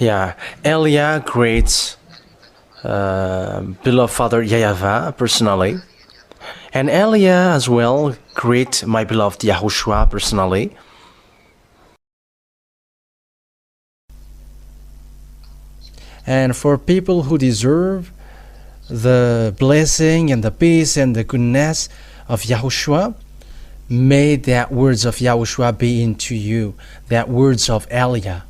Yeah, Elia greets beloved Father YAHVAH personally, and Elia as well greet my beloved YAHOSHUAH personally. And for people who deserve the blessing and the peace and the goodness of Yahushua, may that words of Yahushua be into you, that words of Elia.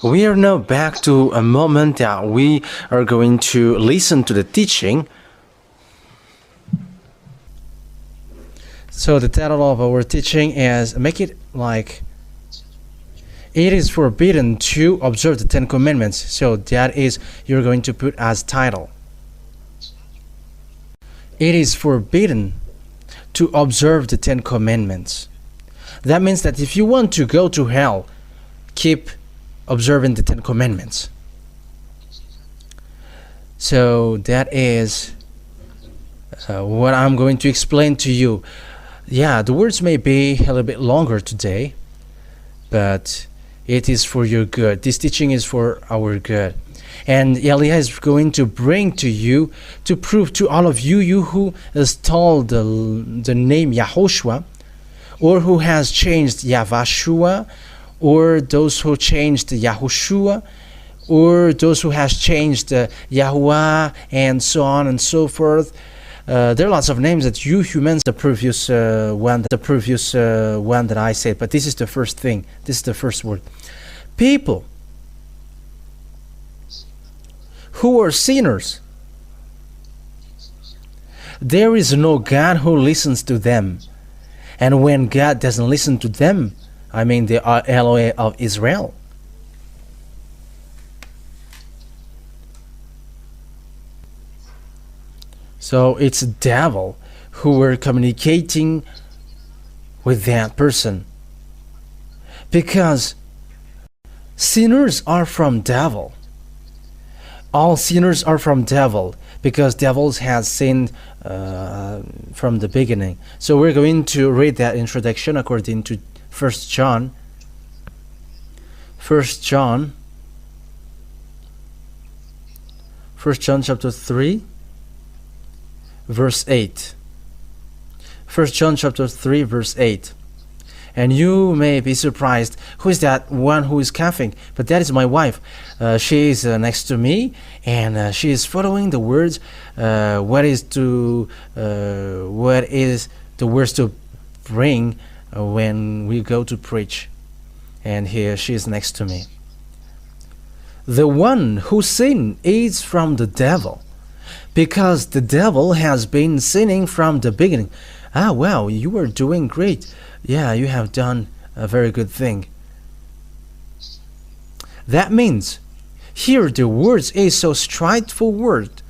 We are now back to a moment that we are going to listen to the teaching. So the title of our teaching is, make it like, it is forbidden to observe the 10 Commandments. So that is, you're going to put as title. It is forbidden to observe the 10 Commandments. That means that if you want to go to hell, keep observing the 10 Commandments. So that is what I'm going to explain to you. Yeah, the words may be a little bit longer today, but it is for your good. This teaching is for our good. And Elia is going to bring to you, to prove to all of you, you who stole the name Yahushua, or who has changed YAHVAH, or those who changed Yahushua, or those who has changed YAHWAH, and so on and so forth. There are lots of names that you humans, the previous one that I said, but this is the first thing. This is the first word. People who are sinners, there is no God who listens to them. And when God doesn't listen to them, I mean the Elohim of Israel. So it's a devil who were communicating with that person. Because sinners are from devil. All sinners are from devil, because devils has sinned from the beginning. So we're going to read that introduction according to 1 John. 1 John chapter 3, verse 8. 1 John chapter 3, verse 8. And you may be surprised, who is that one who is coughing? But that is my wife. She is next to me, and she is following the words. What is the words to bring when we go to preach? And here she is next to me. The one who sinned is from the devil, because the devil has been sinning from the beginning. Ah, wow, you are doing great. Yeah, you have done a very good thing. That means, here the words is so straightforward.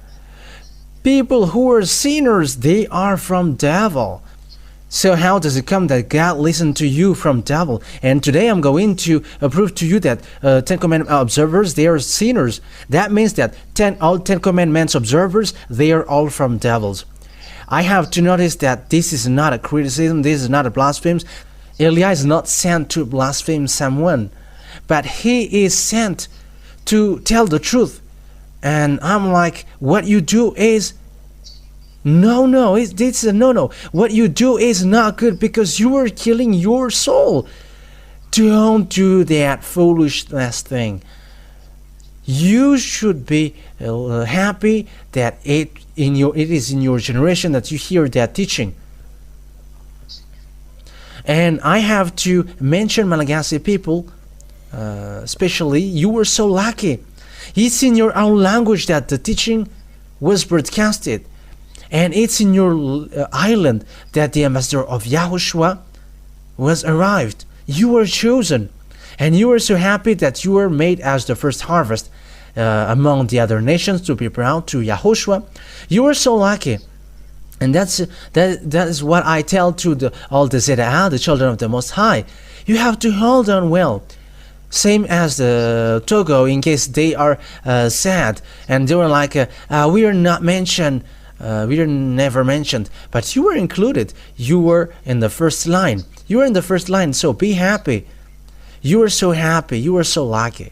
People who are sinners, they are from devil. So how does it come that God listened to you from devil? And today I'm going to prove to you that 10 Commandment observers, they are sinners. That means that all 10 Commandments observers, they are all from devils. I have to notice that this is not a criticism, this is not a blasphemy. Elia is not sent to blaspheme someone, but he is sent to tell the truth. And I'm like, what you do is no, it's a no. What you do is not good, because you are killing your soul. Don't do that foolishness thing. You should be happy that it is in your generation that you hear that teaching. And I have to mention Malagasy people, especially, you were so lucky. It's in your own language that the teaching was broadcasted. And it's in your island that the ambassador of Yahushua was arrived. You were chosen. And you were so happy that you were made as the first harvest among the other nations to be brought to Yahushua. You were so lucky. And that is what I tell to all the Zeda'ah, the children of the Most High. You have to hold on well. Same as the Togo, in case they are sad. And they were like, we are not mentioned. We were never mentioned, but you were included. You were in the first line. You are in the first line, so be happy. You are so happy. You are so lucky.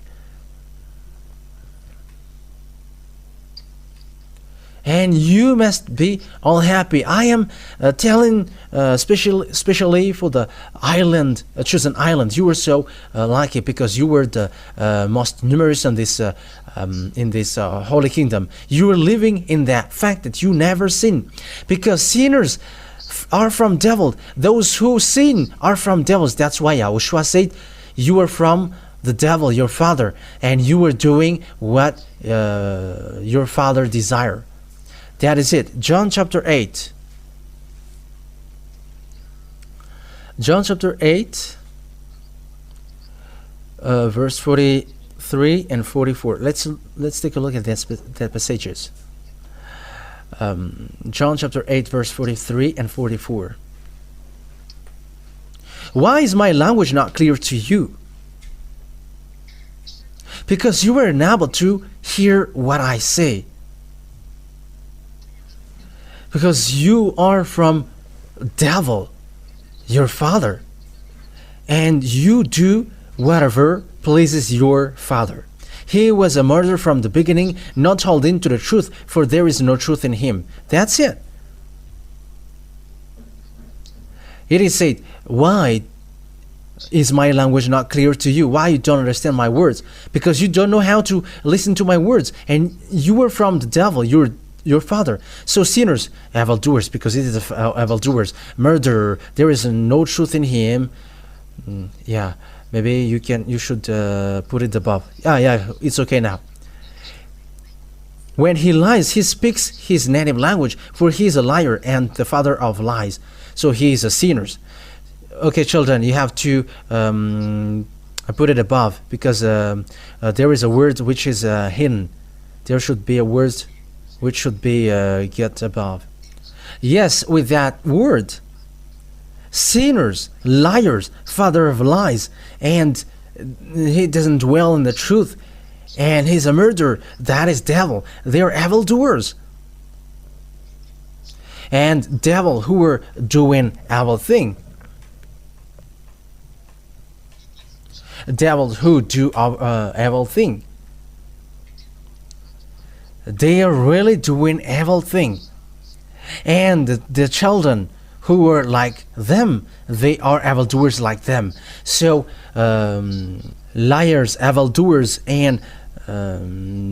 And you must be all happy. I am telling especially for the island, chosen island. You were so lucky because you were the most numerous in this holy kingdom. You were living in that fact that you never sin, because sinners are from devil. Those who sin are from devils. That's why Yahushua said, you are from the devil, your father, and you were doing what your father desired. That is it. John chapter 8. John chapter 8, verse 43 and 44. Let's take a look at that passages. John chapter 8, verse 43 and 44. Why is my language not clear to you? Because you were unable to hear what I say. Because you are from devil, your father, and you do whatever pleases your father. He was a murderer from the beginning, not holding to the truth, for there is no truth in him. That's it. It is said, why is my language not clear to you? Why you don't understand my words? Because you don't know how to listen to my words, and you are from the devil, your father. So sinners, evildoers, because it is evildoers, murderer, there is no truth in him. Yeah, maybe you should put it above. Yeah, it's okay now. When he lies, he speaks his native language, for he is a liar and the father of lies. So he is a sinner. Okay, children, you have to put it above, because there is a word which is hidden. There should be a word which should be get above. Yes, with that word, sinners, liars, father of lies, and he doesn't dwell in the truth, and he's a murderer. That is devil. They are evildoers, and devil who are doing evil thing. Devils who do evil thing. They are really doing evil thing. And the children who are like them, they are evildoers like them. So liars, evildoers, and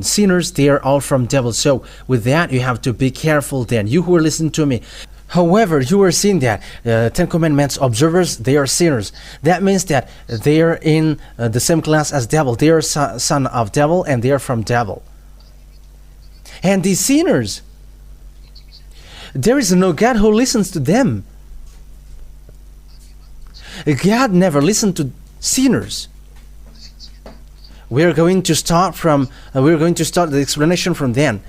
sinners, they are all from devil. So with that, you have to be careful then, you who are listening to me. However, you are seeing that Ten Commandments observers, they are sinners. That means that they are in the same class as devil. They are son of devil, and they are from devil. And these sinners, there is no God who listens to them. God never listened to sinners. We are going to start the explanation from then.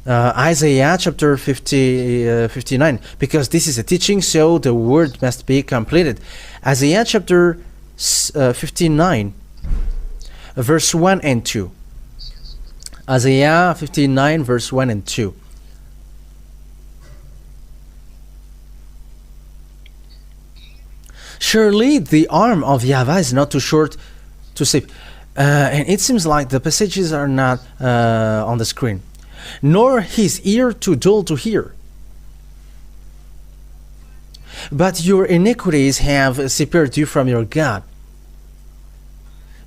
Isaiah chapter 59, because this is a teaching, so the word must be completed. Isaiah chapter 59, verse 1 and 2. Isaiah 59, verse 1 and 2. Surely the arm of YAHVAH is not too short to save. And it seems like the passages are not on the screen. Nor his ear too dull to hear. But your iniquities have separated you from your God.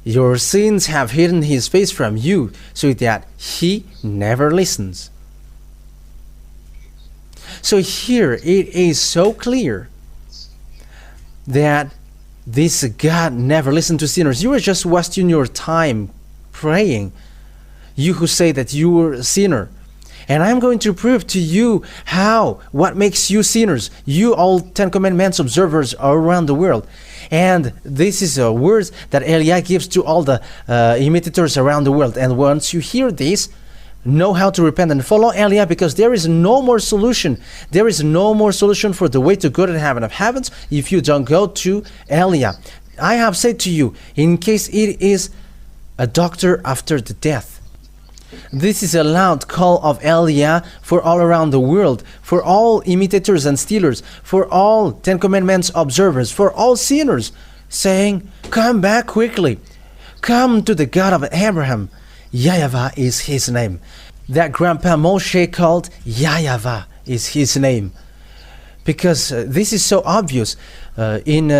Your sins have hidden his face from you, so that he never listens. So here it is so clear that this God never listened to sinners. You are just wasting your time praying. You who say that you are a sinner. And I'm going to prove to you what makes you sinners. You all Ten Commandments observers around the world. And this is a word that Eliah gives to all the imitators around the world. And once you hear this, know how to repent and follow Eliah, because there is no more solution. There is no more solution for the way to go to the heaven of heavens if you don't go to Eliah. I have said to you, in case it is a doctor after the death. This is a loud call of Eliah for all around the world, for all imitators and stealers, for all Ten Commandments observers, for all sinners, saying, "Come back quickly. Come to the God of Abraham." YAHVAH is his name. That Grandpa Moshe called YAHVAH is his name. Because this is so obvious in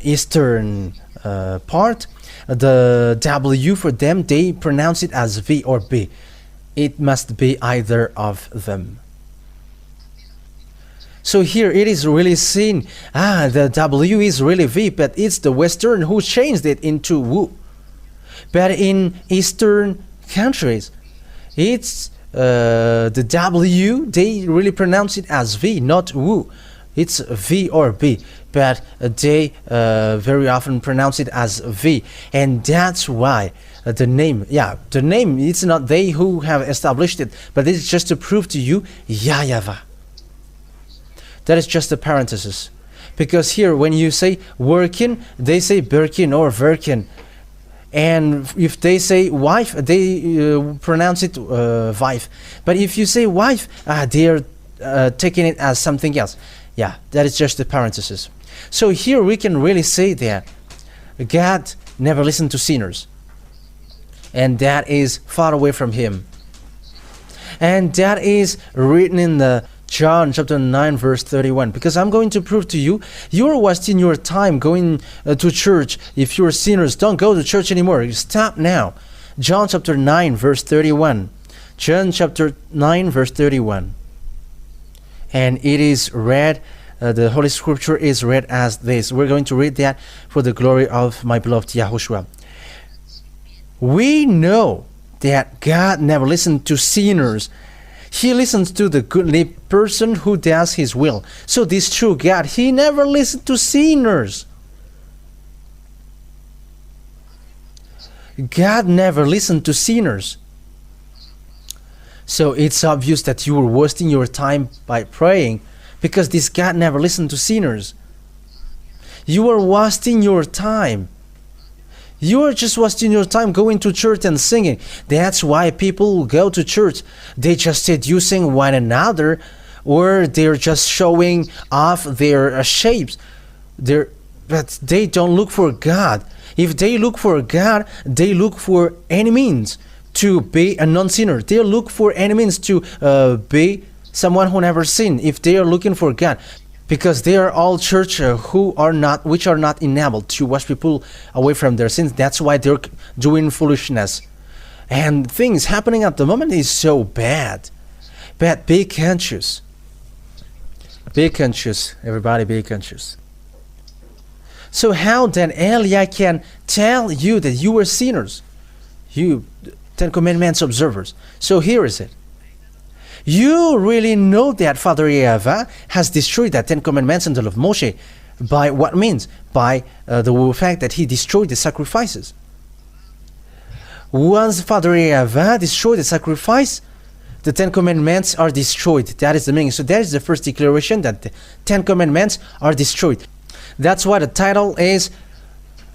Eastern part, the W for them, they pronounce it as V or B. It must be either of them. So here it is really seen, the W is really V, but it's the Western who changed it into W. But in Eastern countries, it's the W, they really pronounce it as V, not W. It's V or B, but they very often pronounce it as V, and that's why the name, it's not they who have established it, but it's just to prove to you YAHVAH. That is just a parenthesis, because here when you say working, they say Birkin or Verkin, and if they say wife, they pronounce it wife. But if you say wife, they are taking it as something else. Yeah, that is just the parenthesis. So here we can really say that God never listened to sinners, and that is far away from him. And that is written in the John chapter 9 verse 31, because I'm going to prove to you, you're wasting your time going to church. If you're sinners, don't go to church anymore. Stop now. John chapter 9 verse 31. John chapter 9 verse 31. And it is read, the Holy Scripture is read as this. We're going to read that for the glory of my beloved Yahushua. We know that God never listened to sinners. He listens to the goodly person who does his will. So this true God, he never listened to sinners. God never listened to sinners. So it's obvious that you were wasting your time by praying, because this God never listened to sinners. You are wasting your time. You are just wasting your time going to church and singing. That's why people go to church. They just seducing one another, or they're just showing off their shapes. But they don't look for God. If they look for God, they look for any means to be a non-sinner. They look for any means to be someone who never sinned. If they are looking for God, because they are all church which are not enabled to wash people away from their sins. That's why they're doing foolishness. And things happening at the moment is so bad. But be conscious. Be conscious, everybody, be conscious. So how then Eliah can tell you that you were sinners? You Ten Commandments observers. So here is it. You really know that Father YAHVAH has destroyed the Ten Commandments and the law of Moshe. By what means? By the fact that he destroyed the sacrifices. Once Father YAHVAH destroyed the sacrifice, the Ten Commandments are destroyed. That is the meaning. So that is the first declaration, that the Ten Commandments are destroyed. That's why the title is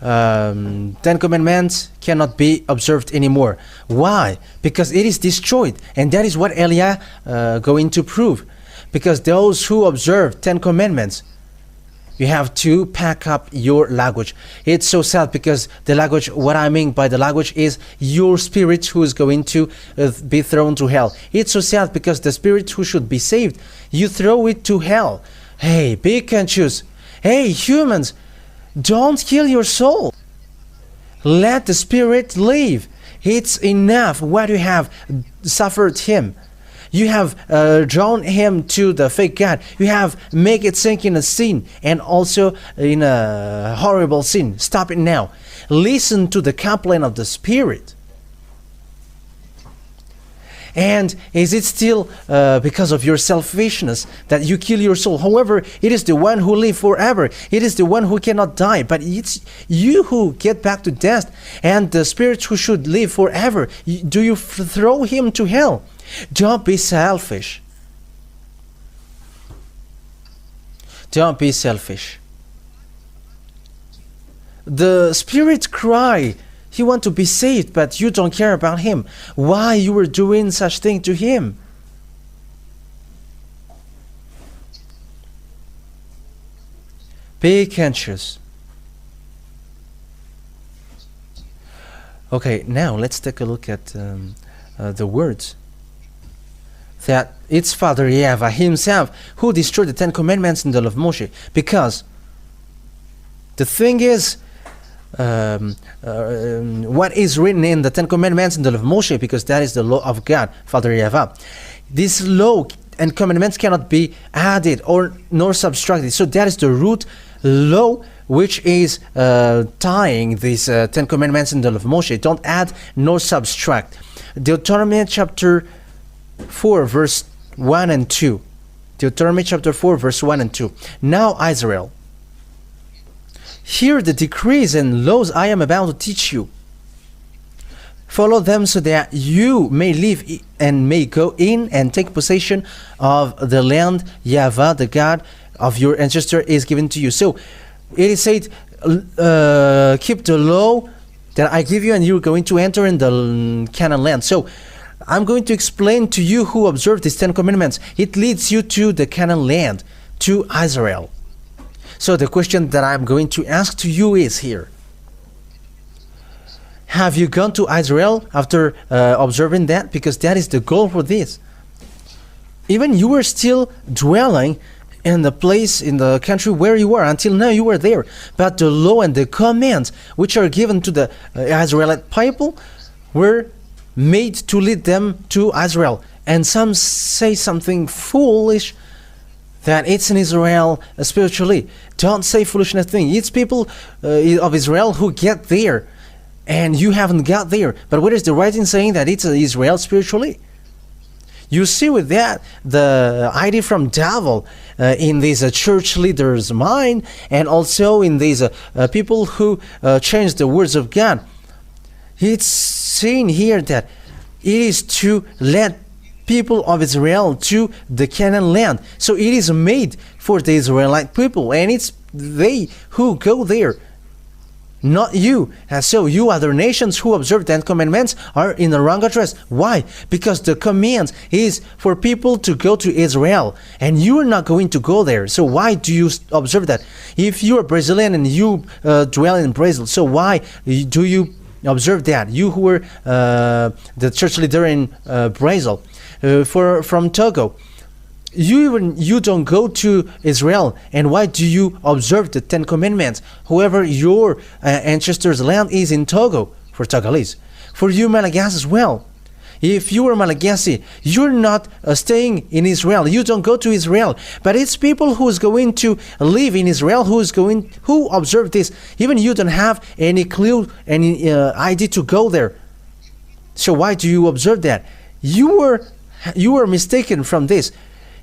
Ten Commandments cannot be observed anymore. Why? Because it is destroyed, and that is what Eliah going to prove. Because those who observe Ten Commandments, you have to pack up your luggage. It's so sad, because the luggage, what I mean by the luggage is your spirit who is going to be thrown to hell. It's so sad, because the spirit who should be saved, you throw it to hell. Hey, be conscious. Hey, humans, don't kill your soul. Let the spirit live. It's enough what you have suffered him. You have drawn him to the fake God. You have make it sink in a sin, and also in a horrible sin. Stop it now. Listen to the complaint of the spirit. And is it still because of your selfishness that you kill your soul? However, it is the one who lives forever. It is the one who cannot die. But it's you who get back to death, and the spirit who should live forever. Do you throw him to hell? Don't be selfish. Don't be selfish. The spirit cry He wants to be saved, but you don't care about him. Why you were doing such thing to him? Be conscious. Okay, now let's take a look at the words. That it's Father YAHVAH himself who destroyed the 10 Commandments in the law of Moshe. Because the thing is, what is written in the 10 Commandments in the law of Moshe, because that is the law of God, Father YAHVAH. This law and commandments cannot be added or nor subtracted. So that is the root law which is tying these 10 Commandments in the law of Moshe. Don't add nor subtract. Deuteronomy chapter 4 verse 1 and 2. Deuteronomy chapter 4 verse 1 and 2. Now Israel, hear the decrees and laws I am about to teach you. Follow them so that you may live and may go in and take possession of the land YAHVAH, the God of your ancestor, is given to you. So it is said, keep the law that I give you, and you're going to enter in the Canaan land. So I'm going to explain to you who observe these 10 commandments. It leads you to the Canaan land, to Israel. So the question that I'm going to ask to you is here. Have you gone to Israel after observing that? Because that is the goal for this. Even you were still dwelling in the place, in the country where you were. Until now you were there. But the law and the commands which are given to the Israelite people were made to lead them to Israel. And some say something foolish, that it's in Israel spiritually. Don't say foolishness thing. It's people of Israel who get there, and you haven't got there. But what is the writing saying that it's Israel spiritually? You see with that the idea from devil in these church leaders' mind, and also in these people who change the words of God. It's saying here that it is to let people of Israel to the Canaan land. So it is made for the Israelite people, and it's they who go there, not you. And so you other nations who observe the 10 commandments are in the wrong address. Why? Because the command is for people to go to Israel, and you are not going to go there. So why do you observe that? If you are Brazilian and you dwell in Brazil, so why do you observe that? You who were the church leader in Brazil, from Togo, you don't go to Israel, and why do you observe the 10 commandments? Whoever your ancestors' land is in Togo, for Togolese. For you Malagasy as well. If you are Malagasy, you're not staying in Israel. You don't go to Israel. But it's people who is going to live in Israel who observe this. Even you don't have any clue, any idea to go there. So why do you observe that? You were mistaken from this.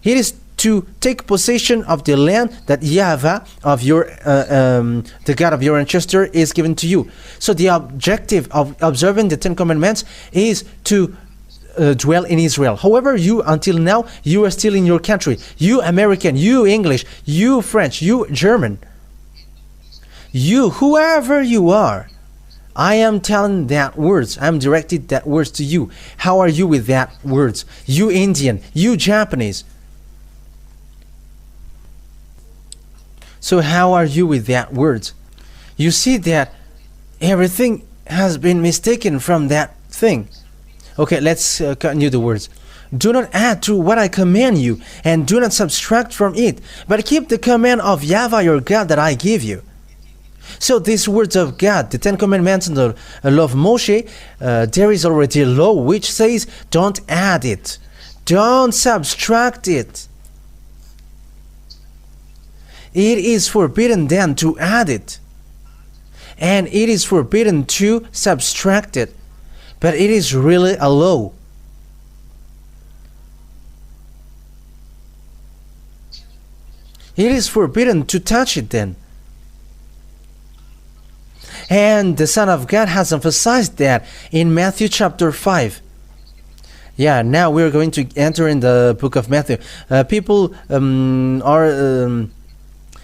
It is to take possession of the land that YAHVAH of your the God of your ancestor is given to you. So the objective of observing the 10 commandments is to dwell in Israel. However, you until now you are still in your country. You American, you English, you French, you German, you whoever you are. I am telling that words. I'm directed that words to you. How are you with that words? You Indian, you Japanese. So how are you with that words? You see that everything has been mistaken from that thing. Okay, let's continue the words. Do not add to what I command you, and do not subtract from it, but keep the command of YAHVAH your God that I give you. So these words of God, the 10 commandments and the law of Moshe, there is already a law which says don't add it, don't subtract it. It is forbidden then to add it, and it is forbidden to subtract it, but it is really a law. It is forbidden to touch it then. And the Son of God has emphasized that in Matthew chapter 5. Yeah, now we're going to enter in the book of Matthew. People are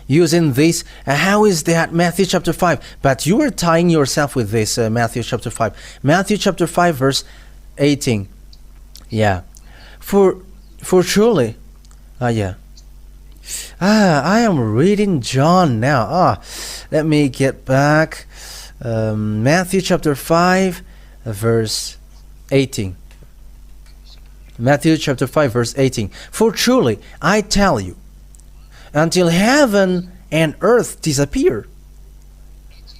using this. How is that? Matthew chapter 5. But you are tying yourself with this, Matthew chapter 5. Matthew chapter 5 verse 18. Yeah. For truly, I am reading John now. Let me get back. Matthew chapter 5 verse 18. Matthew chapter 5 verse 18. For truly, I tell you, until heaven and earth disappear,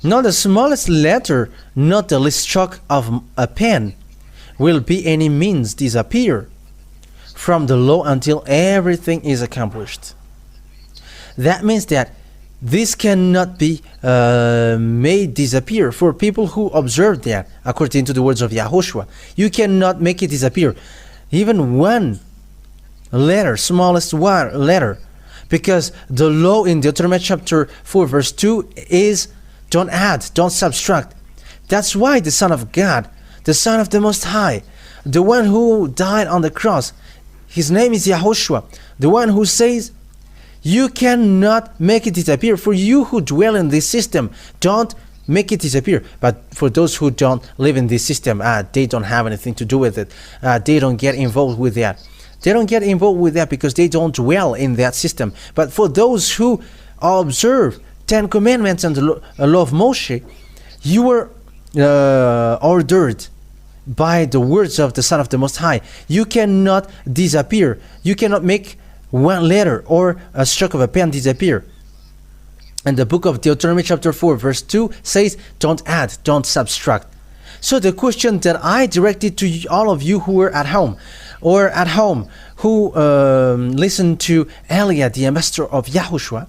not the smallest letter, not the least stroke of a pen, will by any means disappear from the law until everything is accomplished. That means that this cannot be made disappear for people who observe that, according to the words of Yahushua. You cannot make it disappear, even one letter, smallest one letter, because the law in Deuteronomy chapter 4 verse 2 is don't add, don't subtract. That's why the Son of God, the Son of the Most High, the one who died on the cross, his name is Yahushua, the one who says, you cannot make it disappear. For you who dwell in this system, don't make it disappear. But for those who don't live in this system, they don't have anything to do with it. They don't get involved with that. They don't get involved with that because they don't dwell in that system. But for those who observe 10 commandments and the law of Moshe, you were ordered by the words of the Son of the Most High. You cannot disappear. You cannot make one letter or a stroke of a pen disappear. And the book of Deuteronomy chapter 4 verse 2 says, don't add, don't subtract. So the question that I directed to all of you who were at home, or at home who listened to Elia, the ambassador of Yahushua,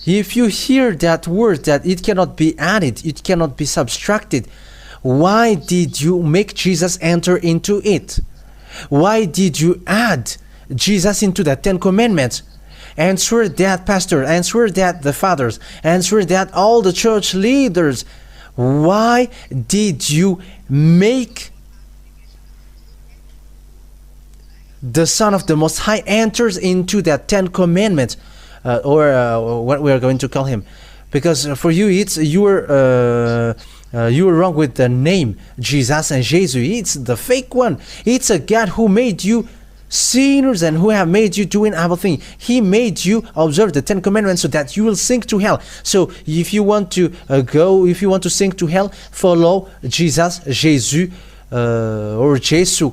if you hear that word that it cannot be added, it cannot be subtracted, why did you make Jesus enter into it? Why did you add Jesus into the 10 commandments? Answer that, pastor. Answer that, the fathers. Answer that, all the church leaders. Why did you make the Son of the Most High enters into that 10 commandments, or what we are going to call him? Because for you, it's you were wrong with the name Jesus and Jesus. It's the fake one. It's a God who made you sinners and who have made you doing evil thing. He made you observe the 10 commandments so that you will sink to hell. So if you want to if you want to sink to hell, follow Jesus, or Jesus,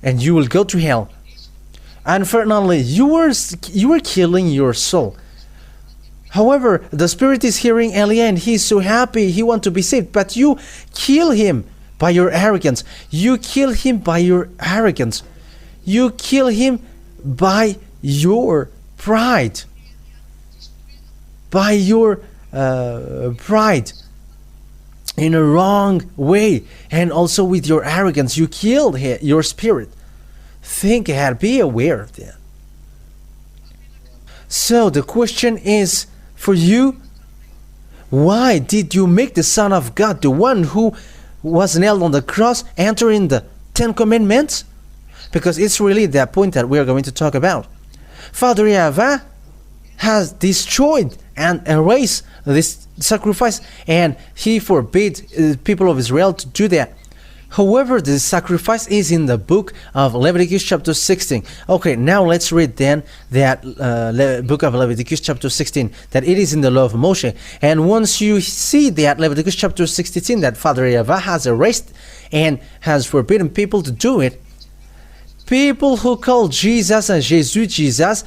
and you will go to hell. Unfortunately, you were killing your soul. However, the Spirit is hearing Elia and he's so happy, he wants to be saved. But you kill him by your arrogance. You kill him by your arrogance. You kill him by your pride. By your pride. In a wrong way. And also with your arrogance. You killed your spirit. Think ahead. Be aware of that. So the question is, for you, why did you make the Son of God, the one who was nailed on the cross, enter in the 10 commandments? Because it's really that point that we are going to talk about. Father YAHVAH has destroyed and erased this sacrifice, and he forbade people of Israel to do that. However, the sacrifice is in the book of Leviticus chapter 16. Okay, now let's read then that book of Leviticus chapter 16, that it is in the law of Moshe. And once you see that Leviticus chapter 16, that Father YAHVAH has erased and has forbidden people to do it, people who call Jesus and Jesus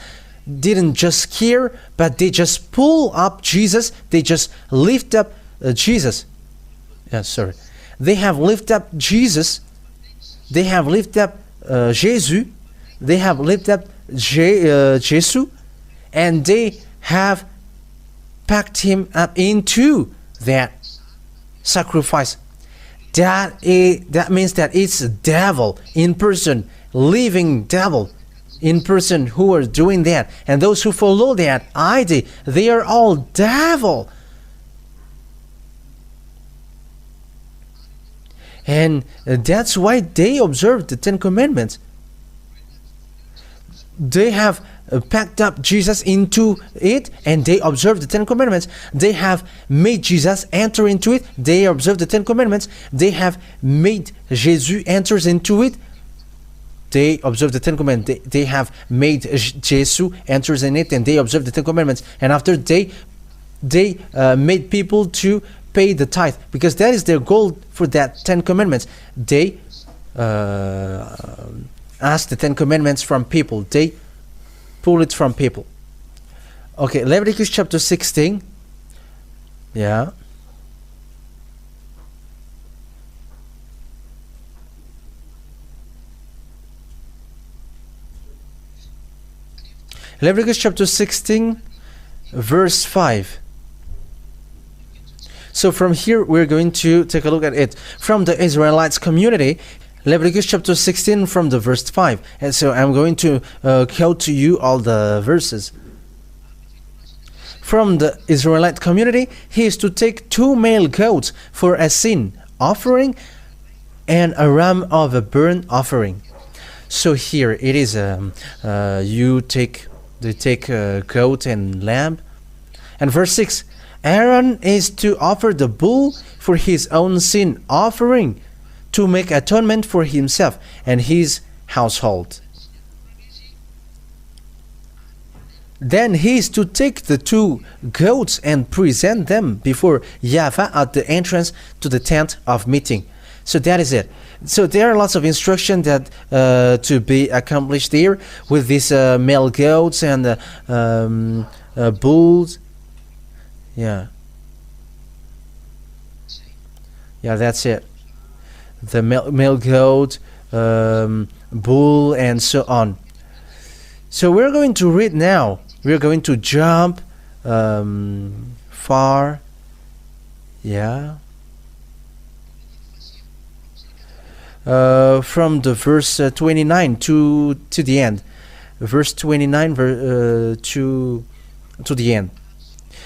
didn't just care, but they just pull up Jesus, they just lift up Jesus. They have lifted up Jesus, they have lifted up Jesus, they have lifted up Jesus, and they have packed him up into that sacrifice. That means that it's a devil in person, living devil in person who are doing that. And those who follow that idea, they are all devil. And that's why they observe the 10 commandments. they have packed up Jesus into it, and they observe the Ten Commandments. They have made Jesus enter into it. They observe the Ten Commandments. They have made Jesus enters into it. They observe the Ten Commandments. They have made Jesus enters in it, and they observe the Ten Commandments. And after they made people to pay the tithe, because that is their goal for that Ten Commandments. They ask the Ten Commandments from people. They pull it from people. Okay, Leviticus chapter 16. Yeah. Leviticus chapter 16, verse 5. So from here, we're going to take a look at it. From the Israelites community, Leviticus chapter 16 from the verse 5. And so I'm going to quote to you all the verses. From the Israelite community, he is to take 2 male goats for a sin offering and a ram of a burnt offering. So here it is, they take a goat and lamb. And verse 6, Aaron is to offer the bull for his own sin offering, to make atonement for himself and his household. Then he is to take the 2 goats and present them before YAHVAH at the entrance to the tent of meeting. So that is it. So there are lots of instruction that to be accomplished here with these male goats and bulls. Yeah, that's it. The male goat, bull, and so on. So we're going to read now. We're going to jump far. Yeah. From the verse 29 to the end. Verse 29 to the end.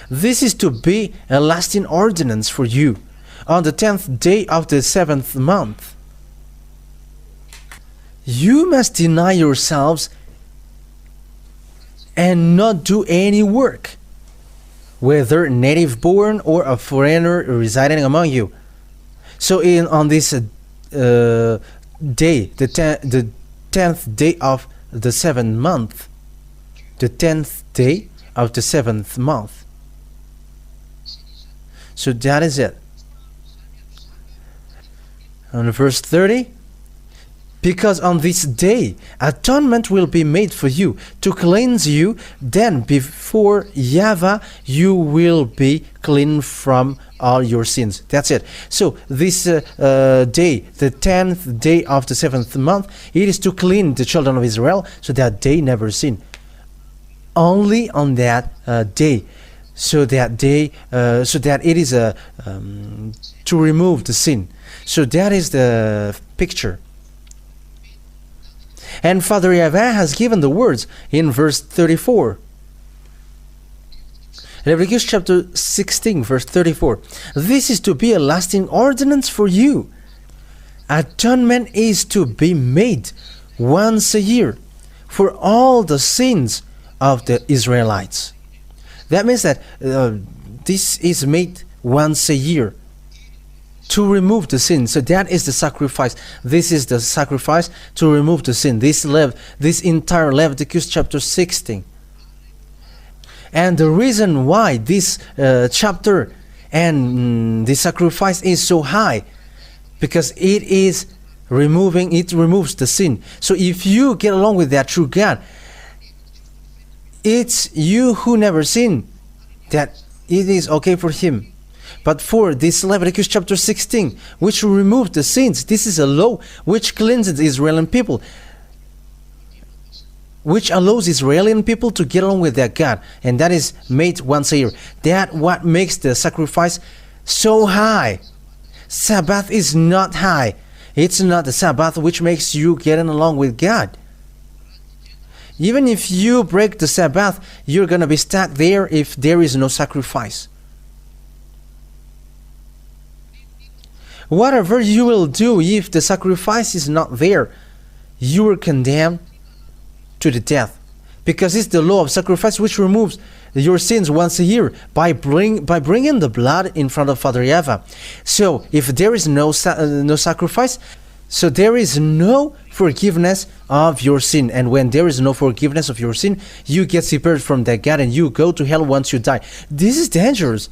This is to be a lasting ordinance for you. On the 10th day of the 7th month, you must deny yourselves and not do any work, whether native born or a foreigner residing among you. So on this day, the 10th day of the 7th month, the 10th day of the 7th month. So that is it. On verse 30, because on this day atonement will be made for you to cleanse you, then before YAHVAH you will be clean from all your sins. That's it. So this day, the 10th day of the 7th month, it is to clean the children of Israel so that they never sin. Only on that day. So that it is to remove the sin. So that is the picture. And Father YAHVAH has given the words in verse 34. Leviticus chapter 16, verse 34. This is to be a lasting ordinance for you. Atonement is to be made once a year for all the sins of the Israelites. That means that this is made once a year to remove the sin. So that is the sacrifice. This is the sacrifice to remove the sin. This entire Leviticus chapter 16. And the reason why this chapter and the sacrifice is so high, because it removes the sin. So if you get along with that true God, it's you who never sin, that it is okay for him. But for this Leviticus chapter 16, which will remove the sins, this is a law which cleanses the Israeli people, which allows Israeli people to get along with their God, and that is made once a year. That what makes the sacrifice so high. Sabbath is not high. It's not the Sabbath which makes you getting along with God. Even if you break the Sabbath, you're going to be stuck there if there is no sacrifice. Whatever you will do, if the sacrifice is not there, you are condemned to the death. because it's the law of sacrifice which removes your sins once a year by bringing the blood in front of Father YAHVAH. So if there is no sacrifice, so there is no forgiveness of your sin. And when there is no forgiveness of your sin, you get separated from that God and you go to hell once you die. This is dangerous.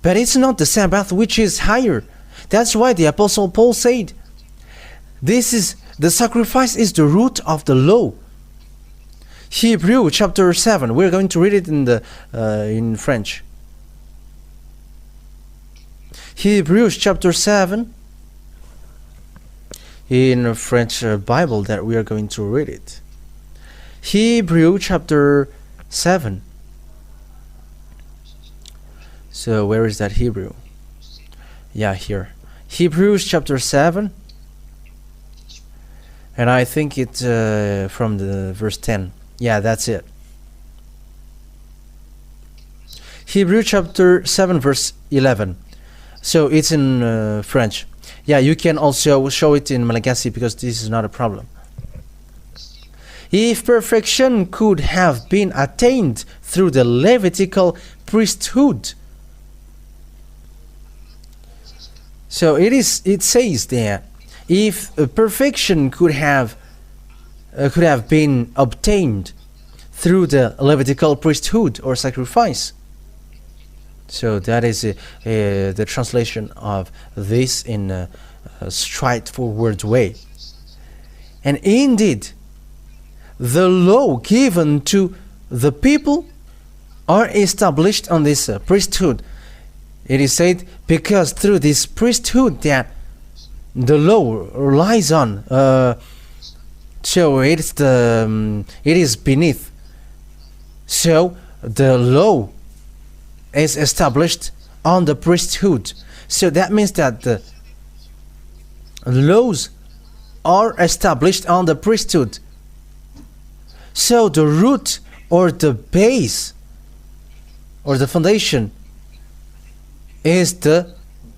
But it's not the Sabbath which is higher. That's why the Apostle Paul said, the sacrifice is the root of the law. Hebrew chapter 7. We're going to read it in French. Hebrews chapter 7. In French Bible that we are going to read it. Hebrew chapter 7. So where is that Hebrew? Yeah, here. Hebrews chapter 7. And I think it's from the verse 10. Yeah, that's it. Hebrew chapter 7 verse 11. So it's in French. Yeah, you can also show it in Malagasy because this is not a problem. If perfection could have been attained through the Levitical priesthood. So it says there, if perfection could have been obtained through the Levitical priesthood or sacrifice. So that is the translation of this in a straightforward way. And indeed, the law given to the people are established on this priesthood. It is said because through this priesthood that the law relies on. So it is beneath. So the law is established on the priesthood. So that means that the laws are established on the priesthood. So the root or the base or the foundation is the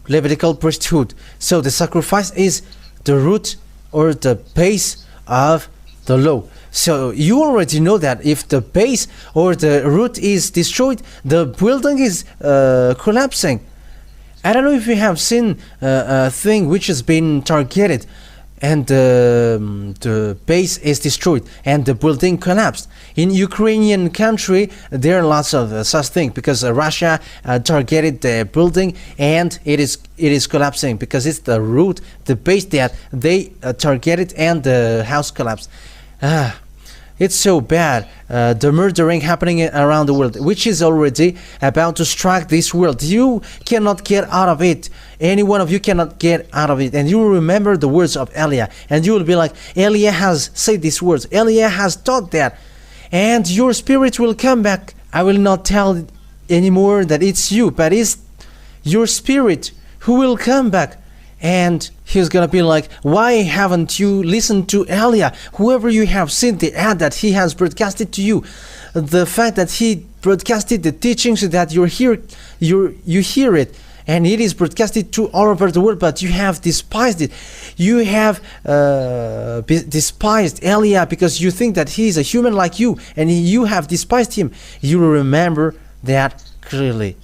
Levitical priesthood. So the sacrifice is the root or the base of the law. So you already know that if the base or the root is destroyed, the building is collapsing. I don't know if you have seen a thing which has been targeted and the base is destroyed and the building collapsed. In Ukrainian country, there are lots of such things because Russia targeted the building and it is collapsing because it's the root, the base that they targeted and the house collapsed. It's so bad, the murdering happening around the world, which is already about to strike this world. You cannot get out of it. Any one of you cannot get out of it. And you will remember the words of Eliah. And you will be like, Eliah has said these words. Eliah has taught that. And your spirit will come back. I will not tell anymore that it's you, but it's your spirit who will come back. And he's gonna be like, why haven't you listened to Eliah? Whoever you have seen the ad that he has broadcasted to you, the fact that he broadcasted the teachings so that you hear it, and it is broadcasted to all over the world, but you have despised it. You have despised Eliah because you think that he is a human like you, and you have despised him. You will remember that clearly.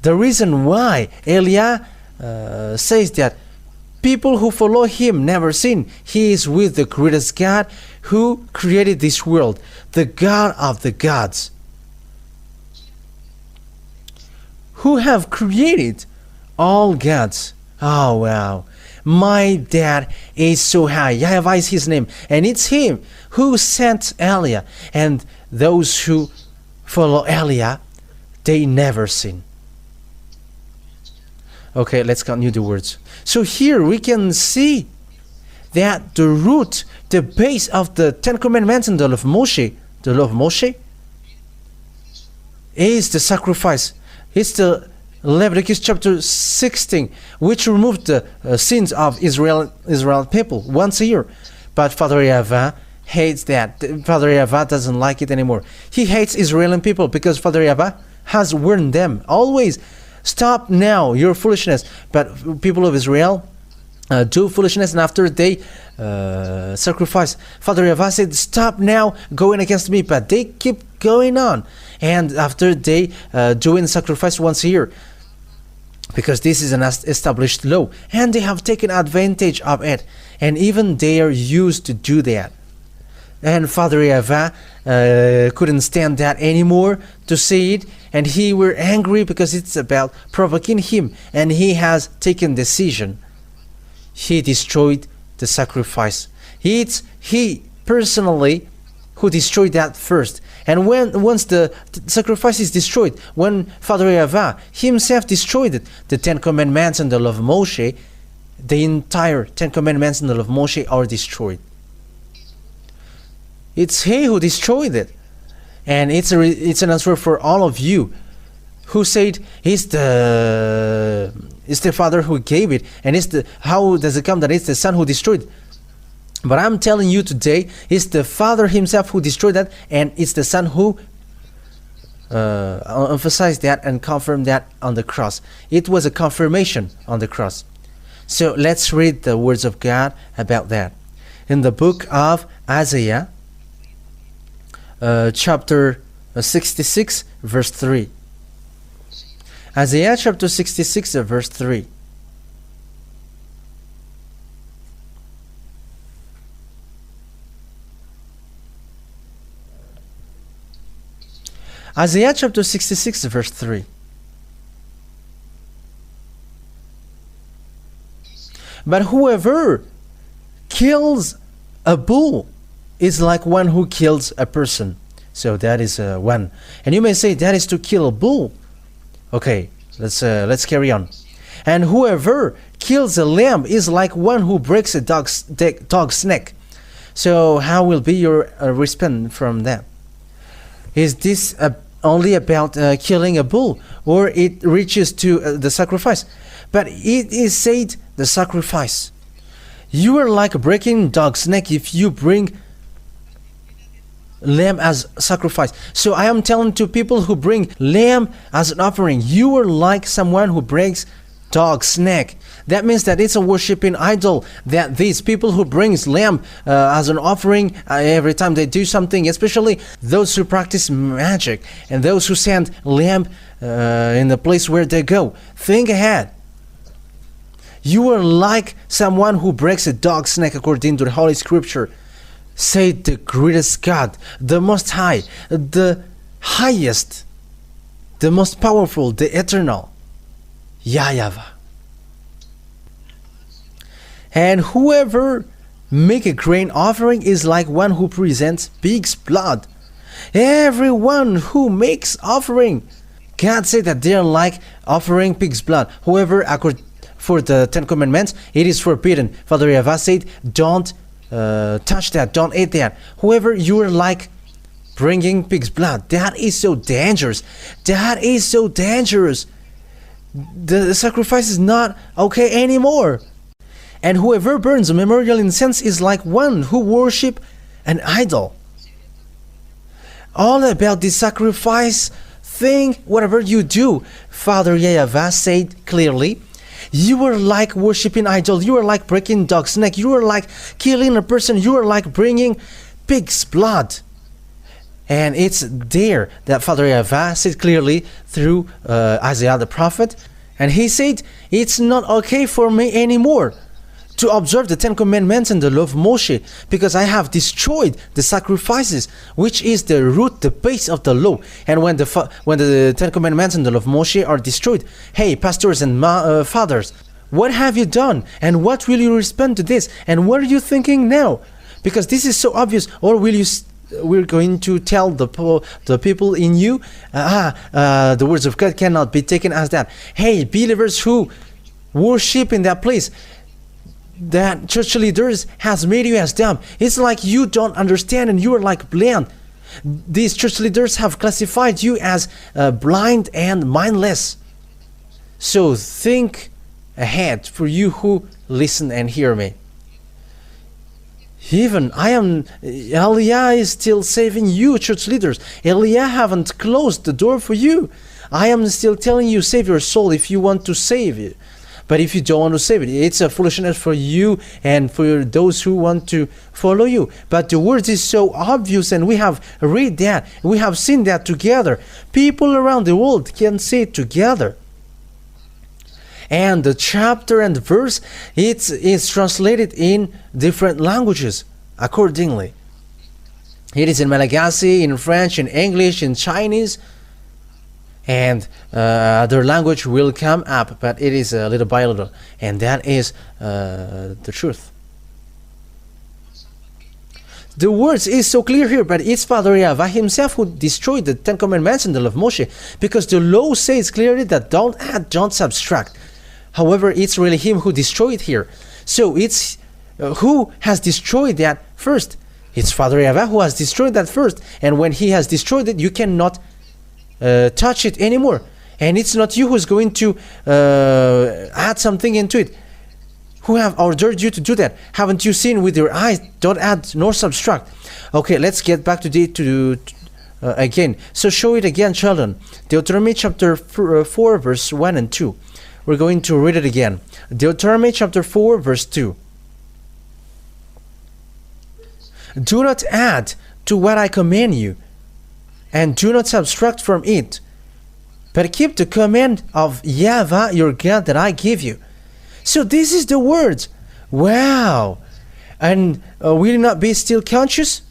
The reason why Eliah says that people who follow him never sin. He is with the greatest God who created this world, the God of the gods, who have created all gods. Oh wow, my dad is so high. YAHVAH is his name, and it's him who sent Eliah, and those who follow Eliah, they never sin. Okay, let's continue the words. So here we can see that the root, the base of the Ten Commandments and the law of Moshe, is the sacrifice. It's the Leviticus chapter 16, which removed the sins of Israel people once a year. But Father YAHVAH hates that. Father YAHVAH doesn't like it anymore. He hates Israeli people because Father YAHVAH has warned them always. Stop now your foolishness. But people of Israel, do foolishness, and after they sacrifice, Father YAHVAH said, stop now going against me, but they keep going on. And after they doing sacrifice once a year, because this is an established law, and they have taken advantage of it, and even they are used to do that. And Father YAHVAH couldn't stand that anymore to see it, and he were angry because it's about provoking him, and he has taken decision. He destroyed the sacrifice. It's he personally who destroyed that first. And once the sacrifice is destroyed, when Father YAHVAH himself destroyed it, the 10 Commandments and the law of Moshe, the entire 10 Commandments and the law of Moshe are destroyed. It's he who destroyed it. And it's an answer for all of you who said it's the Father who gave it, and how does it come that it's the Son who destroyed it? But I'm telling you today, it's the Father himself who destroyed that, and it's the Son who emphasized that and confirmed that on the cross. It was a confirmation on the cross. So let's read the words of God about that. In the book of Isaiah, chapter 66, verse 3. Isaiah chapter 66, verse 3. Isaiah chapter 66, verse 3. But whoever kills a bull is like one who kills a person. So that is one. And you may say that is to kill a bull. Okay, let's carry on. And whoever kills a lamb is like one who breaks a dog's neck. So how will be your response from that? Is this only about killing a bull, or it reaches to the sacrifice? But it is said the sacrifice. You are like breaking dog's neck if you bring lamb as sacrifice. So I am telling to people who bring lamb as an offering, you are like someone who breaks dog's neck. That means that it's a worshiping idol, that these people who brings lamb as an offering every time they do something, especially those who practice magic and those who send lamb in the place where they go. Think ahead. You are like someone who breaks a dog's neck according to the Holy Scripture. Say the greatest God, the Most High, the highest, the most powerful, the eternal, YAHVAH. And whoever make a grain offering is like one who presents pig's blood. Everyone who makes offering, God said that they are like offering pig's blood. Whoever, for the 10 Commandments, it is forbidden. Father YAHVAH said, don't touch that, don't eat that. Whoever, you are like bringing pig's blood. That is so dangerous. That is so dangerous. The sacrifice is not okay anymore. And whoever burns a memorial incense is like one who worship an idol. All about the sacrifice thing, whatever you do, Father YAHVAH said clearly, you are like worshiping idol, you are like breaking dog's neck, you are like killing a person, you are like bringing pig's blood. And it's there that Father YAHVAH said clearly through Isaiah the prophet. And he said, it's not okay for me anymore to observe the 10 Commandments and the law of Moshe, because I have destroyed the sacrifices, which is the root, the base of the law. And when the 10 Commandments and the law of Moshe are destroyed, hey, pastors and fathers, what have you done? And what will you respond to this? And what are you thinking now? Because this is so obvious. Or will you? We're going to tell the people in you, the words of God cannot be taken as that. Hey, believers who worship in that place, that church leaders has made you as dumb. It's like you don't understand and you are like blind. These church leaders have classified you as blind and mindless. So think ahead for you who listen and hear me. Even Eliah is still saving you, church leaders. Eliah haven't closed the door for you. I am still telling you, save your soul if you want to save it. But if you don't want to save it, it's a foolishness for you and for those who want to follow you. But the words is so obvious, and we have read that, we have seen that together. People around the world can see it together. And the chapter and the verse, it's translated in different languages accordingly. It is in Malagasy, in French, in English, in Chinese, and other language will come up, but it is little by little, and that is the truth. The words is so clear here, but it's Father YAHVAH himself who destroyed the 10 Commandments in the law of Moshe, because the law says clearly that don't add, don't subtract. However, it's really him who destroyed here. So it's who has destroyed that first? It's Father YAHVAH who has destroyed that first, and when he has destroyed it, you cannot touch it anymore, and it's not you who's going to add something into it. Who have ordered you to do that? Haven't you seen with your eyes? Don't add nor subtract. Okay, let's get back to again. So show it again, children. Deuteronomy chapter 4 verse 1 and 2. We're going to read it again. Deuteronomy chapter 4 verse 2. Do not add to what I command you, and do not subtract from it, but keep the command of YAHVAH your God that I give you. So this is the words. Wow! And will you not be still conscious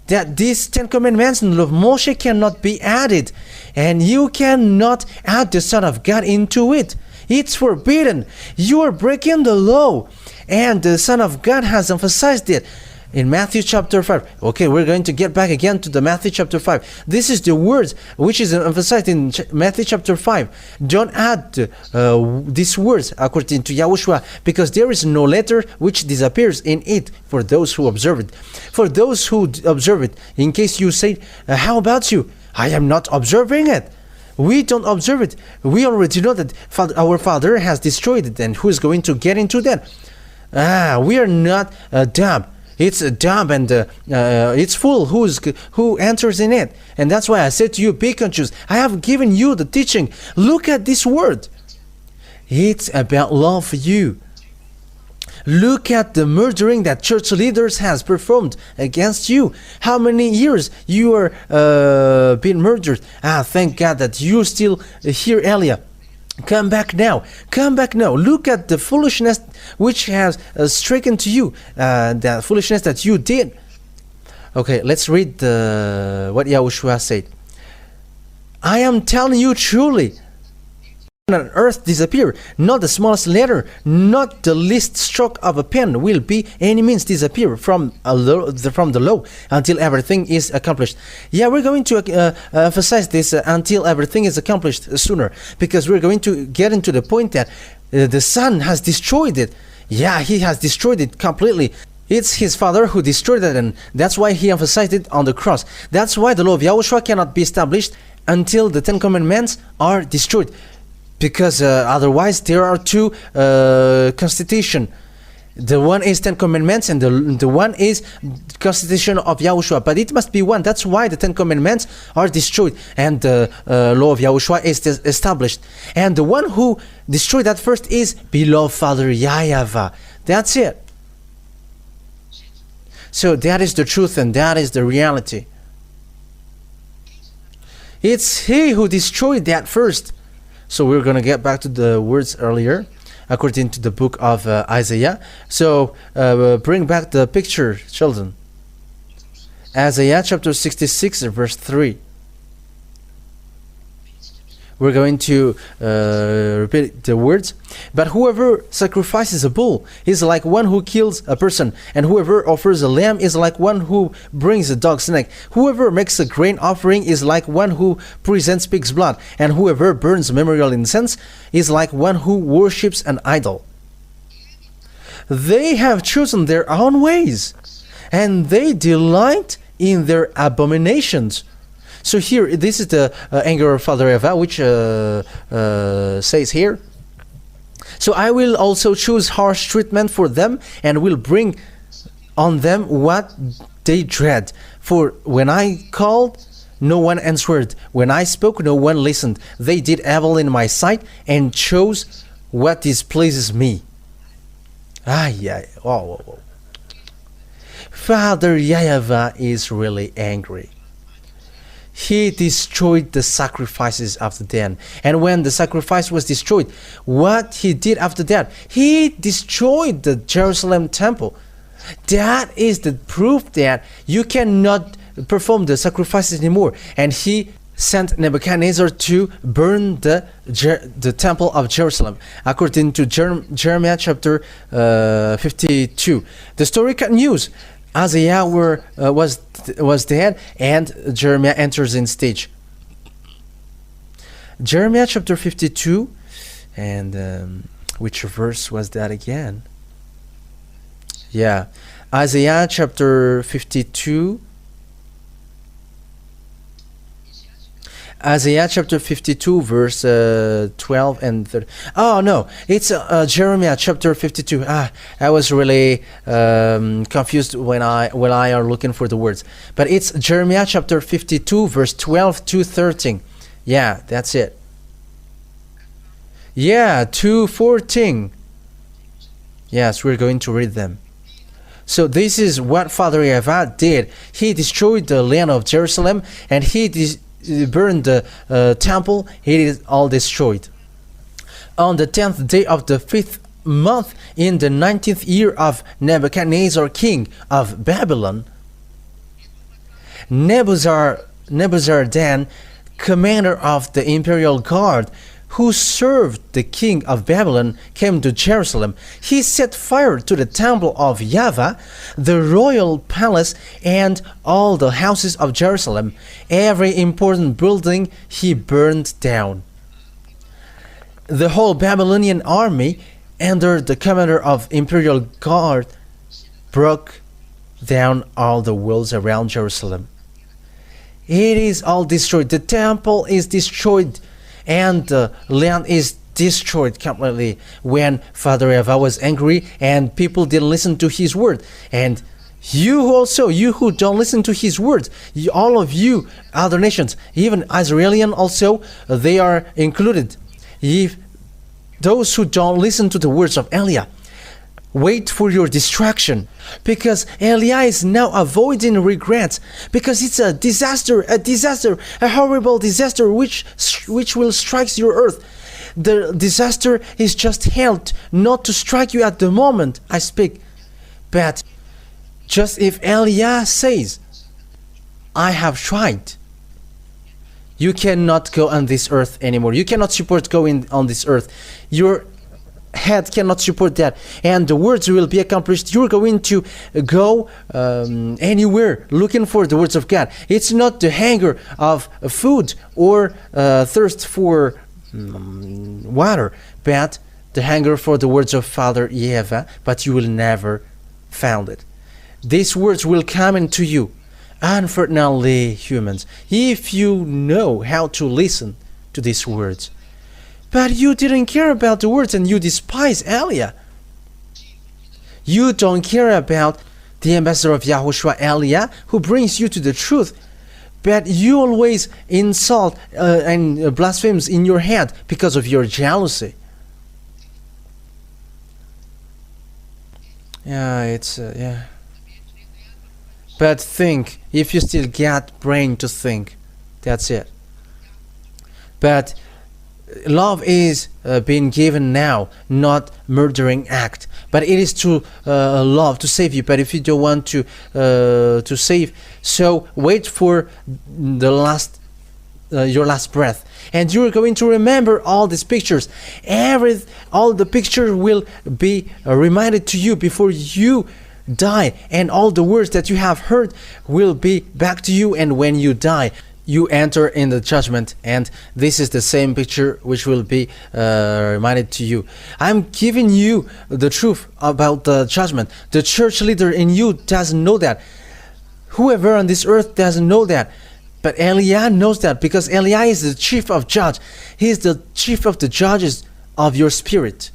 that these 10 commandments in the law of Moshe cannot be added, and you cannot add the Son of God into it? It's forbidden. You are breaking the law, and the Son of God has emphasized it in Matthew chapter 5. Okay, we're going to get back again to the Matthew chapter 5. This is the words which is emphasized in Matthew chapter 5. Don't add these words according to Yahushua, because there is no letter which disappears in it for those who observe it. For those who observe it, in case you say, how about you? I am not observing it. We don't observe it. We already know that our Father has destroyed it, and who is going to get into that? We are not dumb. It's dumb, and it's full who enters in it. And that's why I said to you, be conscious. I have given you the teaching. Look at this word. It's about love for you. Look at the murdering that church leaders has performed against you. How many years you are being murdered? Thank God that you still here, Elia. Come back now. Come back now. Look at the foolishness which has stricken to you, the foolishness that you did. Okay, let's read what Yahushua said. I am telling you truly, on earth disappear, not the smallest letter, not the least stroke of a pen will be any means disappear from the law until everything is accomplished. Yeah, we're going to emphasize this until everything is accomplished sooner, because we're going to get into the point that the Son has destroyed it. Yeah, he has destroyed it completely. It's his Father who destroyed it, and that's why he emphasized it on the cross. That's why the law of Yahushua cannot be established until the 10 Commandments are destroyed. Because otherwise there are two constitution. The one is 10 Commandments, and the one is constitution of Yahushua. But it must be one. That's why the 10 Commandments are destroyed, and the law of Yahushua is established. And the one who destroyed that first is beloved Father YAHVAH. That's it. So that is the truth, and that is the reality. It's he who destroyed that first. So we're going to get back to the words earlier, according to the book of Isaiah. So bring back the picture, children. Isaiah chapter 66, verse 3. We're going to repeat the words. But whoever sacrifices a bull is like one who kills a person, and whoever offers a lamb is like one who brings a dog's neck. Whoever makes a grain offering is like one who presents pig's blood, and whoever burns memorial incense is like one who worships an idol. They have chosen their own ways, and they delight in their abominations. So here, this is the anger of Father YAHVAH, which says here, so I will also choose harsh treatment for them, and will bring on them what they dread. For when I called, no one answered. When I spoke, no one listened. They did evil in my sight, and chose what displeases me. Yeah. Oh. Father YAHVAH is really angry. He destroyed the sacrifices after that. And when the sacrifice was destroyed, what he did after that? He destroyed the Jerusalem temple. That is the proof that you cannot perform the sacrifices anymore. And he sent Nebuchadnezzar to burn the temple of Jerusalem, according to Jeremiah chapter 52. The story continues. Isaiah was dead, and Jeremiah enters in stage. Jeremiah chapter 52, and which verse was that again? Yeah, Isaiah chapter 52. Isaiah chapter 52 verse 12 and 13. Oh no, it's Jeremiah chapter 52. I was really confused when I are looking for the words, but it's Jeremiah chapter 52 verse 12 to 13. Yeah, that's it. Yeah, 2:14. Yes, we're going to read them. So this is what Father YAHVAH did. He destroyed the land of Jerusalem, and he burned the temple. It is all destroyed. On the 10th day of the 5th month, in the 19th year of Nebuchadnezzar, king of Babylon, Nebuzaradan, commander of the imperial guard, who served the king of Babylon, came to Jerusalem. He set fire to the temple of YAHVAH, the royal palace, and all the houses of Jerusalem. Every important building he burned down. The whole Babylonian army, under the commander of imperial guard, broke down all the walls around Jerusalem. It is all destroyed. The temple is destroyed, and the land is destroyed completely. When Father YAHVAH was angry and people didn't listen to his word, and you also, you who don't listen to his words, all of you other nations, even Israelian also, they are included. If those who don't listen to the words of Eliah, wait for your destruction, because Eliah is now avoiding regrets, because it's a disaster, a horrible disaster which will strike your earth. The disaster is just held not to strike you at the moment I speak, but just if Eliah says, I have tried, you cannot go on this earth anymore. You cannot support going on this earth. Your head cannot support that, and the words will be accomplished. You're going to go anywhere looking for the words of God. It's not the hunger of food or thirst for water, but the hunger for the words of Father YAHVAH, but you will never find it. These words will come into you. Unfortunately, humans, if you know how to listen to these words, but you didn't care about the words and you despise Eliah. You don't care about the ambassador of Yahushua, Eliah, who brings you to the truth, but you always insult and blasphemes in your head because of your jealousy. Yeah, it's yeah. But think, if you still got brain to think, that's it. But love is being given now, not murdering act. But it is to love, to save you. But if you don't want to save, so wait for the your last breath, and you're going to remember all these pictures. All the pictures will be reminded to you before you die, and all the words that you have heard will be back to you. And when you die, you enter in the judgment, and this is the same picture which will be reminded to you. I'm giving you the truth about the judgment. The church leader in you doesn't know that. Whoever on this earth doesn't know that. But Eliah knows that, because Eliah is the chief of judge. He is the chief of the judges of your spirit.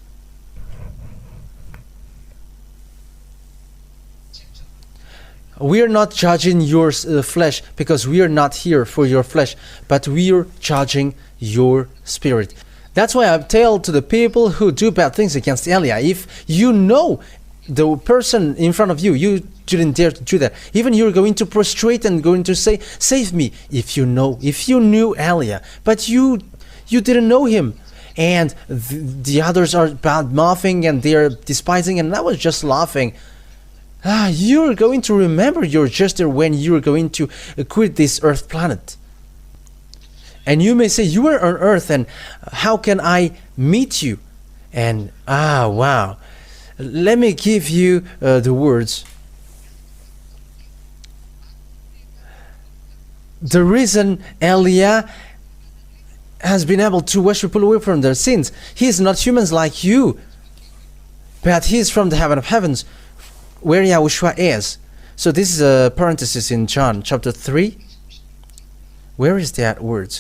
We are not judging your flesh, because we are not here for your flesh, but we are judging your spirit. That's why I tell to the people who do bad things against Eliah, if you know the person in front of you, you shouldn't dare to do that. Even you're going to prostrate and going to say, save me, if you knew Eliah, but you didn't know him. And the others are bad mouthing and they're despising, and I was just laughing. You're going to remember your gesture when you're going to quit this earth planet. And you may say, you are on earth, and how can I meet you? And wow, let me give you the words. The reason Eliah has been able to wash people away from their sins, he is not humans like you, but he is from the heaven of heavens, where Yahushua is. So this is a parenthesis in John chapter 3. Where is that word?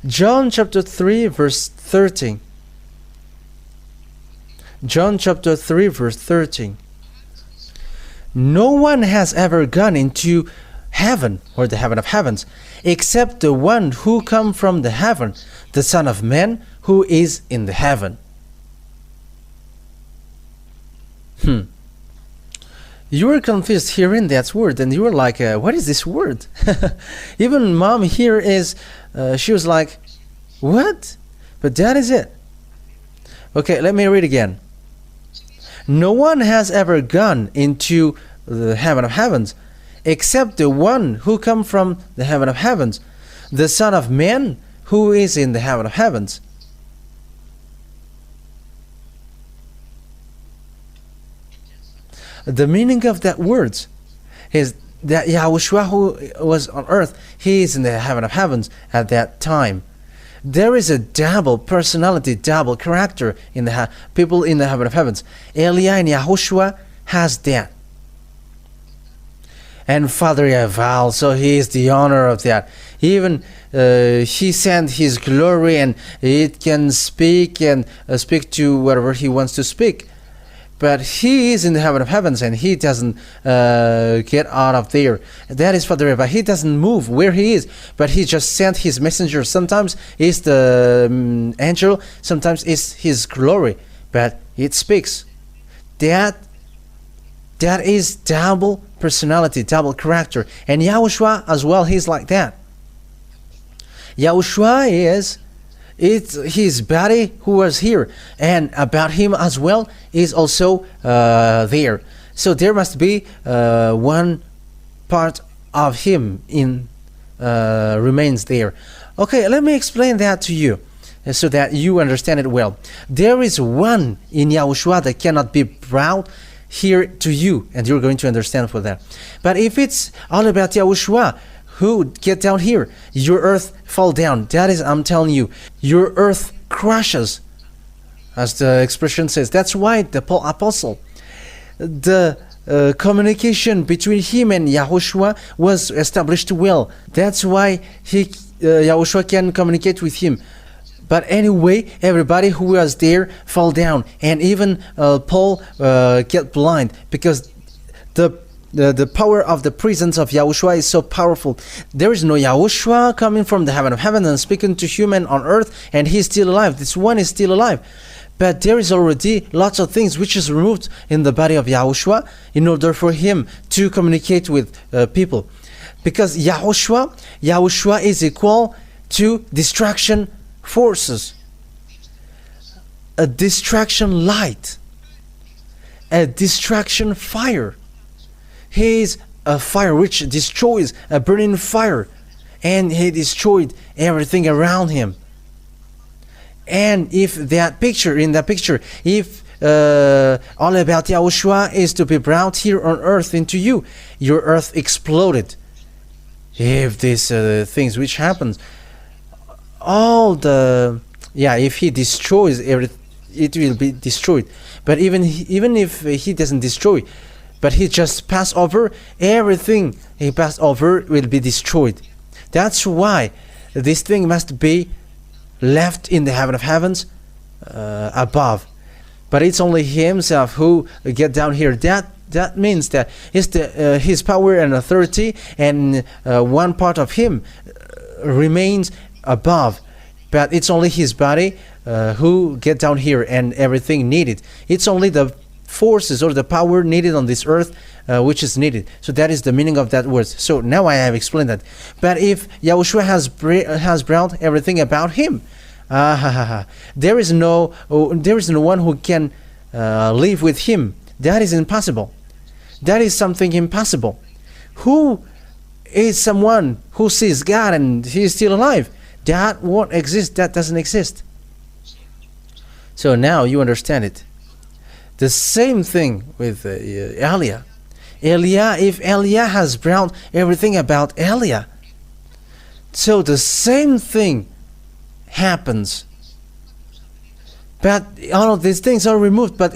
John chapter 3 verse 13. John chapter 3 verse 13. No one has ever gone into heaven, or the heaven of heavens, except the one who come from the heaven, the Son of Man who is in the heaven. You were confused hearing that word, and you were like, what is this word? Even mom here is, she was like, what? But that is it. Okay, let me read again. No one has ever gone into the heaven of heavens, except the one who come from the heaven of heavens, the Son of Man who is in the heaven of heavens. The meaning of that word is that Yahushua, who was on earth, he is in the heaven of heavens at that time. There is a double personality, double character in the people in the heaven of heavens. Eliah and Yahushua has that. And Father YAHVAH, so he is the honor of that. Even he sent his glory, and it can speak and speak to whatever he wants to speak. But he is in the heaven of heavens, and he doesn't get out of there. That is Father YAHVAH. He doesn't move where he is, but he just sent his messenger. Sometimes it's the angel, sometimes it's his glory, but it speaks. That is double personality, double character. And Yahushua as well, he's like that. Yahushua is... it's his body who was here, and about him as well is also there. So there must be one part of him in remains there. Okay, let me explain that to you so that you understand it well. There is one in Yahushua that cannot be brought here to you, and you're going to understand for that. But if it's all about Yahushua, who get down here, your earth fall down. That is, I'm telling you, your earth crashes, as the expression says. That's why the apostle, the communication between him and Yahushua was established well. That's why Yahushua can communicate with him. But anyway, everybody who was there fall down, and even Paul get blind, because the power of the presence of Yahushua is so powerful. There is no Yahushua coming from the heaven of heaven and speaking to human on earth, and he's still alive. This one is still alive. But there is already lots of things which is removed in the body of Yahushua in order for him to communicate with people. Because Yahushua is equal to distraction forces, a distraction light, a distraction fire. He is a fire which destroys, a burning fire, and he destroyed everything around him. And if in that picture, if all about Yahushua is to be brought here on earth into you, your earth exploded. If these things which happens, if he destroys everything, it will be destroyed. But even if he doesn't destroy, but he just pass over, everything he passed over will be destroyed. That's why this thing must be left in the heaven of heavens above, but it's only himself who get down here. That means that it's his power and authority, and one part of him remains above, but it's only his body who get down here, and everything needed. It's only the forces or the power needed on this earth which is needed. So that is the meaning of that word. So now I have explained that. But if Yahushua has brought everything about him, there is no one who can live with him. That is impossible. That is something impossible. Who is someone who sees God and he is still alive? That won't exist. That doesn't exist. So now you understand it. The same thing with Elia. If Elia has brought everything about Elia, so the same thing happens. But all of these things are removed, but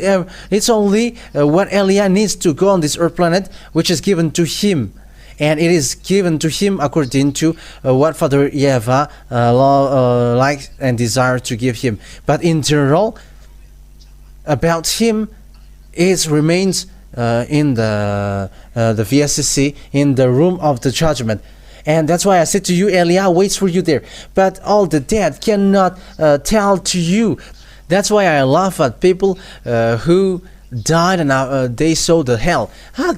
it's only what Elia needs to go on this earth planet, which is given to him. And it is given to him according to what Father YAHVAH likes and desires to give him. But in general, about him, it remains in the VSCC, in the room of the judgment. And that's why I said to you, Elia waits for you there. But all the dead cannot tell to you. That's why I laugh at people who died and they saw the hell.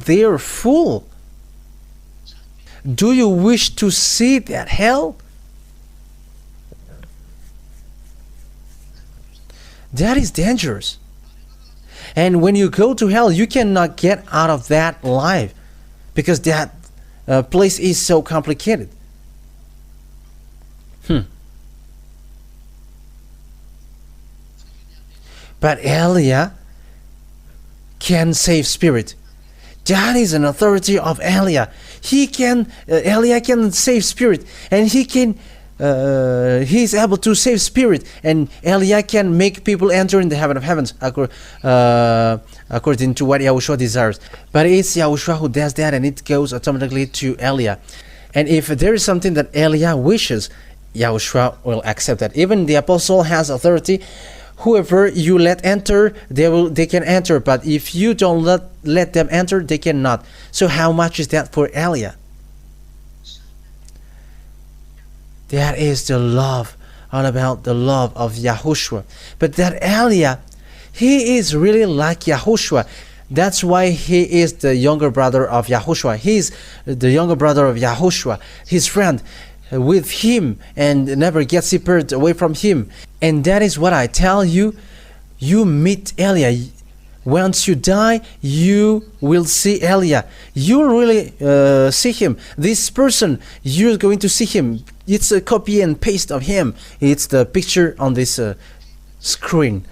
They are full. Do you wish to see that hell? That is dangerous. And when you go to hell, you cannot get out of that alive, because that place is so complicated. But Elia can save spirit. That is an authority of Elia. Elia can save spirit, and he is able to save spirit, and Elia can make people enter in the heaven of heavens according to what Yahushua desires. But it's Yahushua who does that, and it goes automatically to Elia. And if there is something that Elia wishes, Yahushua will accept that. Even the apostle has authority. Whoever you let enter, they can enter. But if you don't let them enter, they cannot. So how much is that for Elia? That is the love, all about the love of Yahushua. But that Elia, he is really like Yahushua. That's why he is the younger brother of Yahushua. He is the younger brother of Yahushua, his friend, with him, and never get separated away from him. And that is what I tell you. You meet Elia. Once you die, you will see Elia. You really see him. This person, you're going to see him. It's a copy and paste of him. It's the picture on this screen.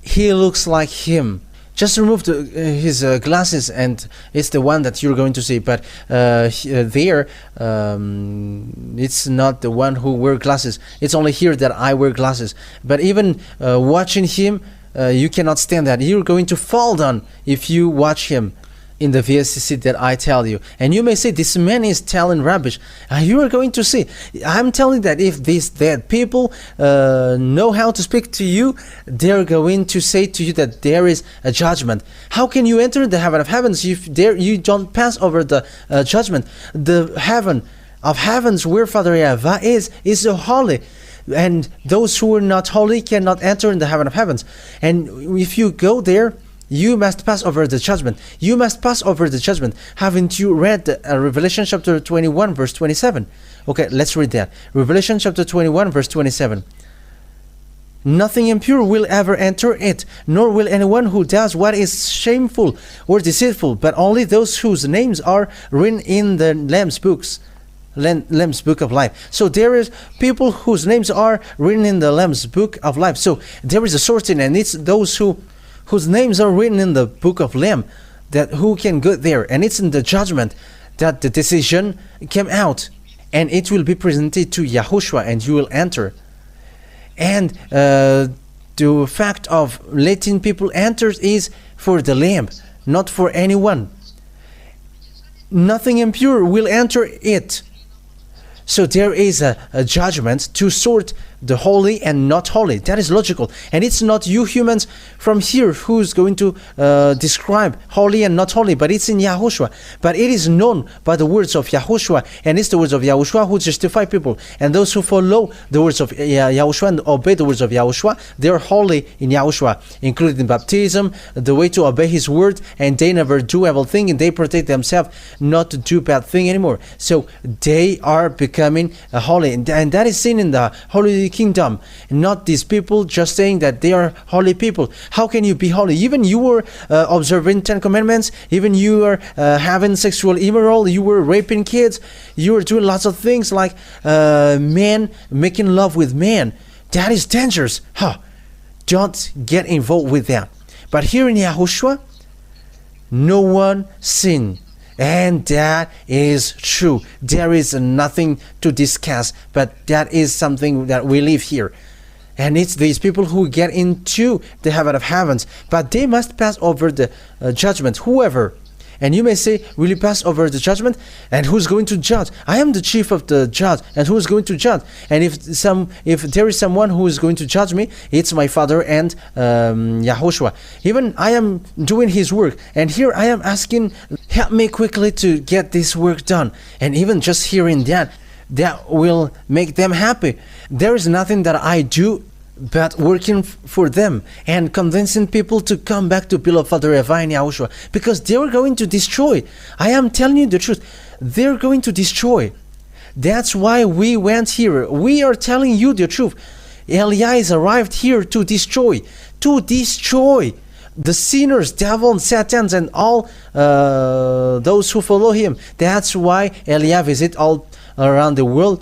He looks like him. Just remove his glasses, and it's the one that you're going to see. But there, it's not the one who wears glasses. It's only here that I wear glasses. But even watching him, you cannot stand that. You're going to fall down if you watch him in the VSCC that I tell you. And you may say, this man is telling rubbish. You are going to see. I'm telling that if these dead people know how to speak to you, they're going to say to you that there is a judgment. How can you enter the heaven of heavens if you don't pass over the judgment? The heaven of heavens where Father YAHVAH is so holy. And those who are not holy cannot enter in the heaven of heavens. And if you go there, you must pass over the judgment. You must pass over the judgment. Haven't you read Revelation chapter 21 verse 27? Okay, let's read that. Revelation chapter 21 verse 27. Nothing impure will ever enter it, nor will anyone who does what is shameful or deceitful, but only those whose names are written in the Lamb's book of life. So there is people whose names are written in the Lamb's book of life. So there is a sorting, and it's those whose names are written in the book of Lamb, that who can go there. And it's in the judgment that the decision came out, and it will be presented to Yahushua, and you will enter. And the fact of letting people enter is for the Lamb, not for anyone. Nothing impure will enter it. So there is a judgment to sort the holy and not holy. That is logical. And it's not you humans from here who's going to describe holy and not holy, but it's in Yahushua. But it is known by the words of Yahushua, and it's the words of Yahushua who justify people. And those who follow the words of Yahushua and obey the words of Yahushua, they're holy in Yahushua, including baptism, the way to obey his word, and they never do evil thing, and they protect themselves not to do bad thing anymore. So they are becoming holy, and that is seen in the holy kingdom, not these people just saying that they are holy people. How can you be holy? Even you were observing 10 commandments, even you were having sexual immoral, you were raping kids, you were doing lots of things like men making love with men. That is dangerous. Don't get involved with that. But here in Yahushua, no one sinned. And that is true. There is nothing to discuss, but that is something that we live here. And it's these people who get into the heaven of heavens, but they must pass over the judgment, whoever. And you may say, will you pass over the judgment? And who's going to judge? I am the chief of the judge, and who is going to judge? And if there is someone who is going to judge me, it's my Father and Yahushua. Even I am doing his work, and here I am asking, help me quickly to get this work done. And even just hearing that will make them happy. There is nothing that I do but working for them and convincing people to come back to beloved Father YAHVAH and Yahushua, because they are going to destroy. I am telling you the truth. They're going to destroy. That's why we went here. We are telling you the truth. Elias arrived here to destroy the sinners, devil, Satans, and all those who follow him. That's why Elias visit all around the world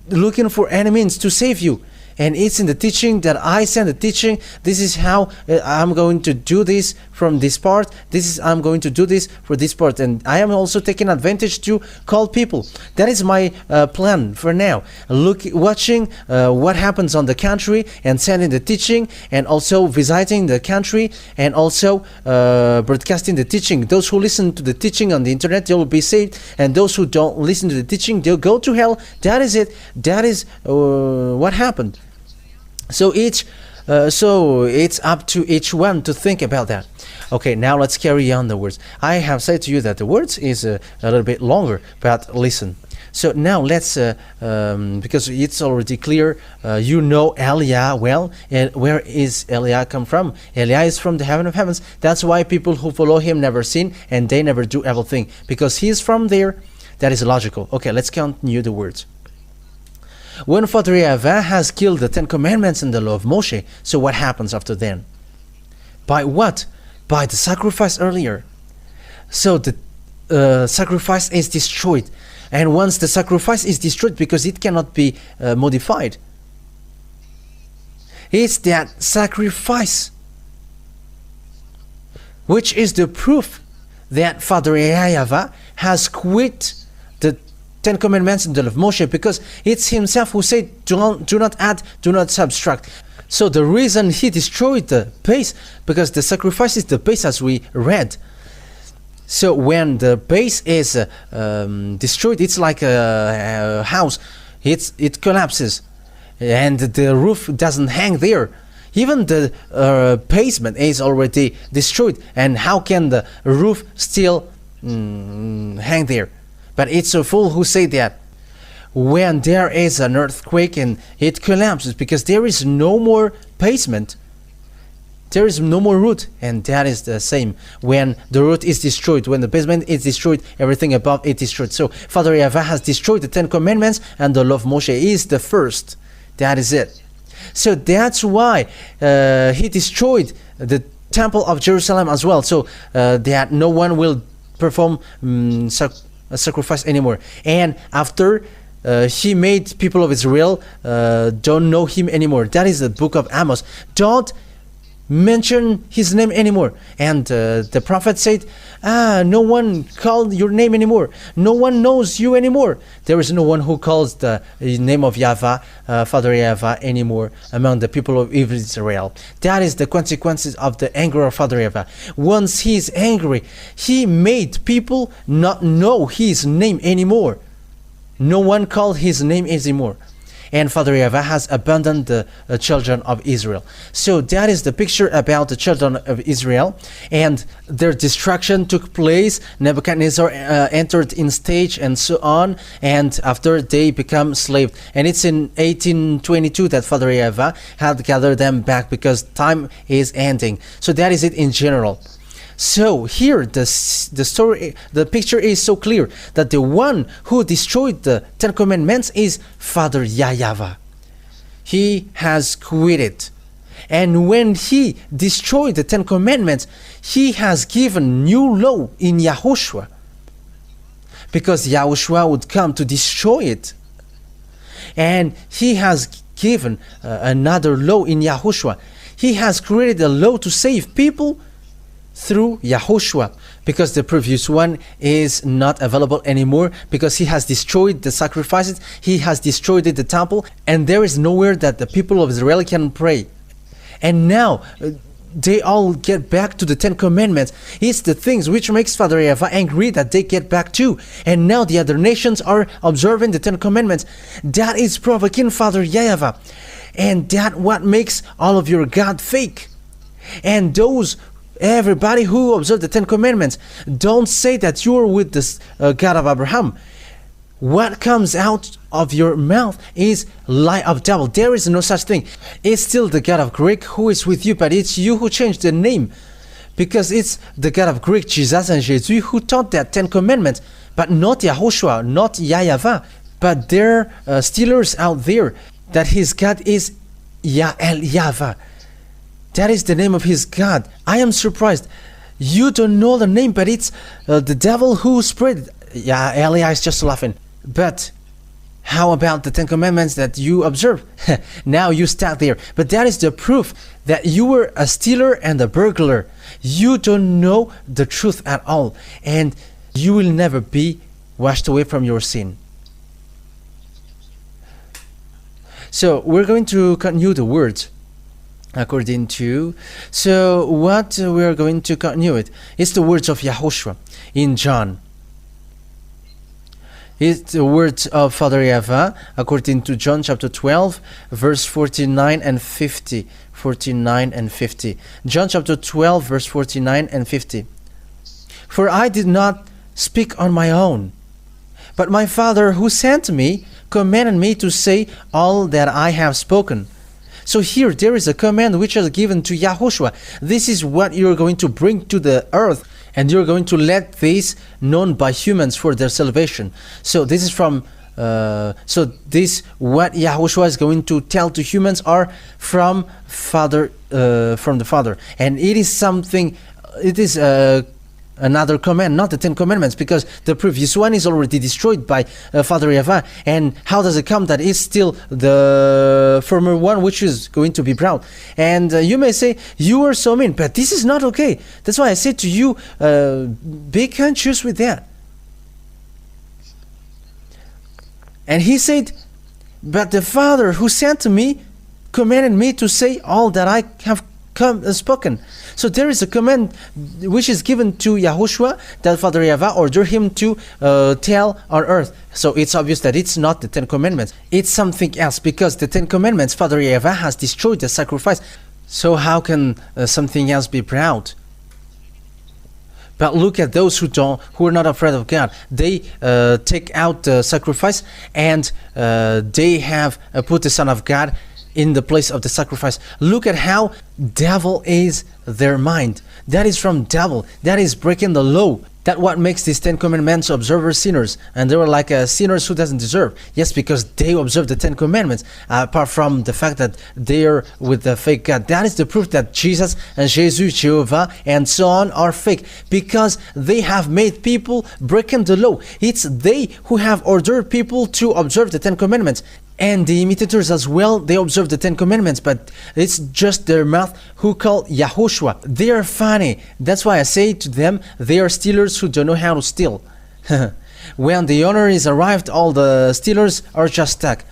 looking for enemies to save you. And it's in the teaching that I send the teaching. This is how I'm going to do this from this part. I'm going to do this for this part. And I am also taking advantage to call people. That is my plan for now. Watching what happens on the country and sending the teaching, and also visiting the country, and also broadcasting the teaching. Those who listen to the teaching on the internet, they will be saved. And those who don't listen to the teaching, they'll go to hell. That is it. That is what happened. So it's up to each one to think about that. Okay, now let's carry on the words. I have said to you that the words is a little bit longer, but listen. So now let's, because it's already clear, you know Eliah well. And where is Eliah come from? Eliah is from the heaven of heavens. That's why people who follow him never sin, and they never do evil thing, because he is from there. That is logical. Okay, let's continue the words. When Father YAHVAH has killed the 10 commandments and the law of Moshe, so what happens after then? By what? By the sacrifice earlier. So the sacrifice is destroyed. And once the sacrifice is destroyed, because it cannot be modified, it's that sacrifice which is the proof that Father YAHVAH has quit the 10 commandments in the law of Moshe, because it's himself who said, do not add, do not subtract. So the reason he destroyed the base, because the sacrifice is the base, as we read. So when the base is destroyed, it's like a house. It collapses, and the roof doesn't hang there. Even the basement is already destroyed, and how can the roof still hang there? But it's a fool who say that when there is an earthquake and it collapses, because there is no more basement, there is no more root. And that is the same when the root is destroyed. When the basement is destroyed, everything above it is destroyed. So Father YAHVAH has destroyed the 10 commandments, and the law of Moshe is the first. That is it. So that's why he destroyed the temple of Jerusalem as well, so that no one will perform sacrifice anymore. And after he made people of Israel don't know him anymore. That is the book of Amos. Don't mention his name anymore. And the prophet said, no one called your name anymore. No one knows you anymore. There is no one who calls the name of YAHVAH, Father YAHVAH, anymore among the people of Israel. That is the consequences of the anger of Father YAHVAH. Once he is angry, he made people not know his name anymore. No one called his name anymore. and Father YAHVAH has abandoned the children of Israel. So that is the picture about the children of Israel, and their destruction took place. Nebuchadnezzar entered in stage and so on, and after they become slaves. And it's in 1822 that Father YAHVAH had gathered them back because time is ending. So that is it in general. So here the story, the picture is so clear that the one who destroyed the Ten Commandments is Father YAHVAH. He has quitted. And when he destroyed the Ten Commandments, he has given new law in Yahushua. Because Yahushua would come to destroy it. And he has given another law in Yahushua. He has created a law to save people through Yahushua, because the previous one is not available anymore, because he has destroyed the sacrifices, he has destroyed the temple, and there is nowhere that the people of Israel can pray. And now they all get back to the Ten Commandments. It's the things which makes Father YAHVAH angry that they get back to. And now the other nations are observing the Ten Commandments. That is provoking Father YAHVAH. And that what makes all of your God fake. And everybody who observes the Ten Commandments, don't say that you are with this God of Abraham. What comes out of your mouth is lie of devil. There is no such thing. It's still the God of Greek who is with you, but it's you who changed the name, because it's the God of Greek, Jesus and Jesus, who taught that Ten Commandments, but not Yahushua, not YAHVAH. But there are stealers out there that his God is YAHVAH. That is the name of his God. I am surprised. You don't know the name, but it's the devil who spread it. Yeah, Elia is just laughing. But how about the Ten Commandments that you observe? Now you stuck there. But that is the proof that you were a stealer and a burglar. You don't know the truth at all. And you will never be washed away from your sin. So we're going to continue the words. According to, so what we are going to continue it is the words of Yahushua in John. It's the words of Father YAHVAH according to John chapter 12 verse 49 and 50. 49 and 50. John chapter 12 verse 49 and 50. For I did not speak on my own, but my Father who sent me commanded me to say all that I have spoken. So here there is a command which is given to Yahushua. This is what you're going to bring to the earth, and you're going to let this known by humans for their salvation. So this is from this what Yahushua is going to tell to humans are from the Father, and it is something. It is another command, not the Ten Commandments, because the previous one is already destroyed by Father YAHVAH. And how does it come that it's still the former one which is going to be proud? And you may say, you are so mean, but this is not okay. That's why I say to you, be conscious with that. And he said, but the Father who sent me commanded me to say all that I have spoken. So there is a command which is given to Yahushua that Father YAHVAH ordered him to tell on earth. So it's obvious that it's not the Ten Commandments. It's something else, because the Ten Commandments, Father YAHVAH has destroyed the sacrifice. So how can something else be proud? But look at those who are not afraid of God. They take out the sacrifice, and they have put the Son of God in the place of the sacrifice. Look at how devil is their mind. That is from devil. That is breaking the law. That what makes these Ten Commandments observers sinners. And they were like sinners who doesn't deserve. Yes, because they observe the Ten Commandments. Apart from the fact that they are with the fake God. That is the proof that Jesus and Jesus, Jehovah, and so on are fake. Because they have made people breaking the law. It's they who have ordered people to observe the Ten Commandments. And the imitators as well, they observe the Ten Commandments, but it's just their mouth who call Yahushua. They are funny. That's why I say to them, they are stealers who don't know how to steal. When the honor is arrived, all the stealers are just stuck.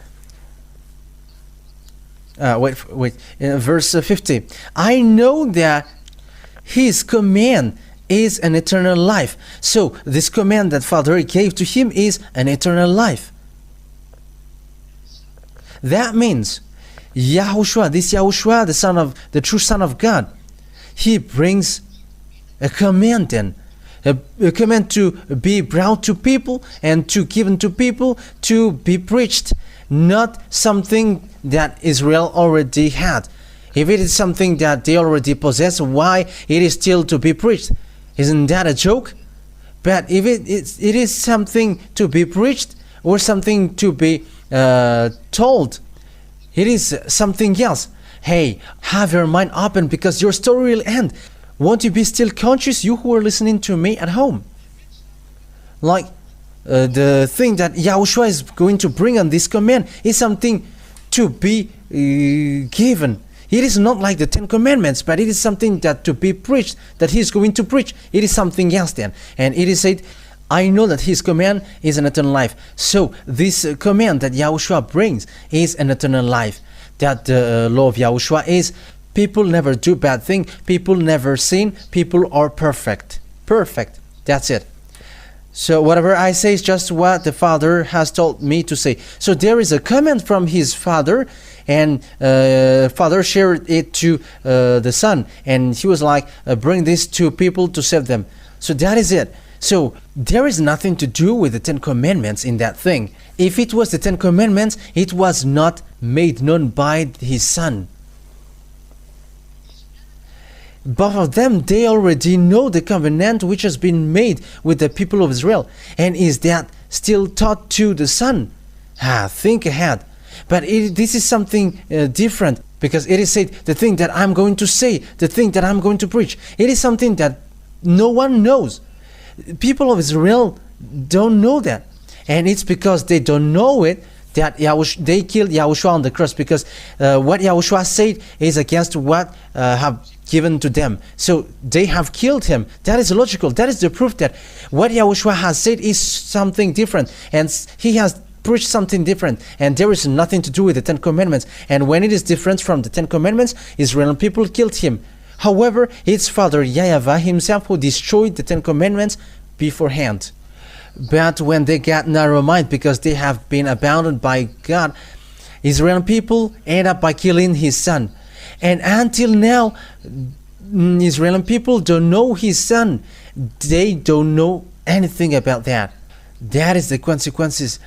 Wait. In verse 50. I know that his command is an eternal life. So this command that Father gave to him is an eternal life. That means Yahushua, this Yahushua, the true Son of God, he brings a command then. A command to be brought to people and to given to people to be preached, not something that Israel already had. If it is something that they already possess, why it is still to be preached? Isn't that a joke? But if it is something to be preached or something to be told, it is something else. Hey, have your mind open because your story will end. Won't you be still conscious, you who are listening to me at home? Like the thing that Yahushua is going to bring on this command is something to be given. It is not like the 10 Commandments, but it is something that to be preached, that he is going to preach. It is something else then. And it is said, I know that his command is an eternal life. So this command that Yahushua brings is an eternal life. That the law of Yahushua is, people never do bad thing, people never sin, people are perfect. Perfect. That's it. So whatever I say is just what the Father has told me to say. So there is a command from his Father, and Father shared it to the Son, and he was like, bring this to people to save them. So that is it. So there is nothing to do with the 10 Commandments in that thing. If it was the 10 Commandments, it was not made known by his Son. Both of them, they already know the covenant which has been made with the people of Israel. And is that still taught to the Son? Think ahead. But this is something different, because it is said, the thing that I'm going to say, the thing that I'm going to preach, it is something that no one knows. People of Israel don't know that. And it's because they don't know it that they killed Yahushua on the cross, because what Yahushua said is against what have given to them. So they have killed him. That is logical. That is the proof that what Yahushua has said is something different, and he has preached something different, and there is nothing to do with the 10 Commandments. And when it is different from the 10 Commandments, Israeli people killed him. However, it's Father YAHVAH himself who destroyed the 10 Commandments beforehand. But when they got narrow mind, because they have been abandoned by God, Israeli people end up by killing his Son. And until now, Israeli people don't know his Son. They don't know anything about that. That is the consequences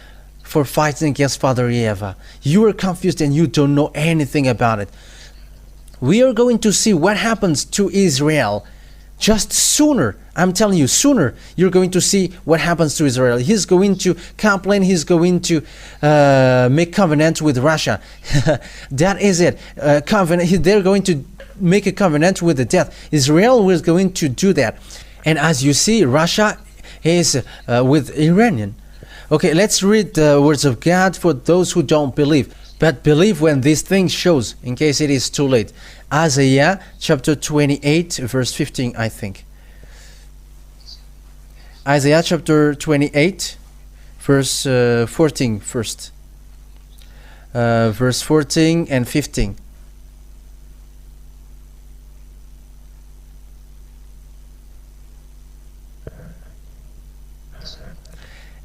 for fighting against Father YAHVAH. You are confused and you don't know anything about it. We are going to see what happens to Israel just sooner. I'm telling you, sooner you're going to see what happens to Israel. He's going to complain. He's going to make covenant with Russia. That is it. They're going to make a covenant with the death. Israel was going to do that. And as you see, Russia is with Iranian. Okay, let's read the words of God for those who don't believe. But believe when this thing shows, in case it is too late. Isaiah chapter 28, verse 15, I think. Isaiah chapter 28, verse 14 first. Verse 14 and 15.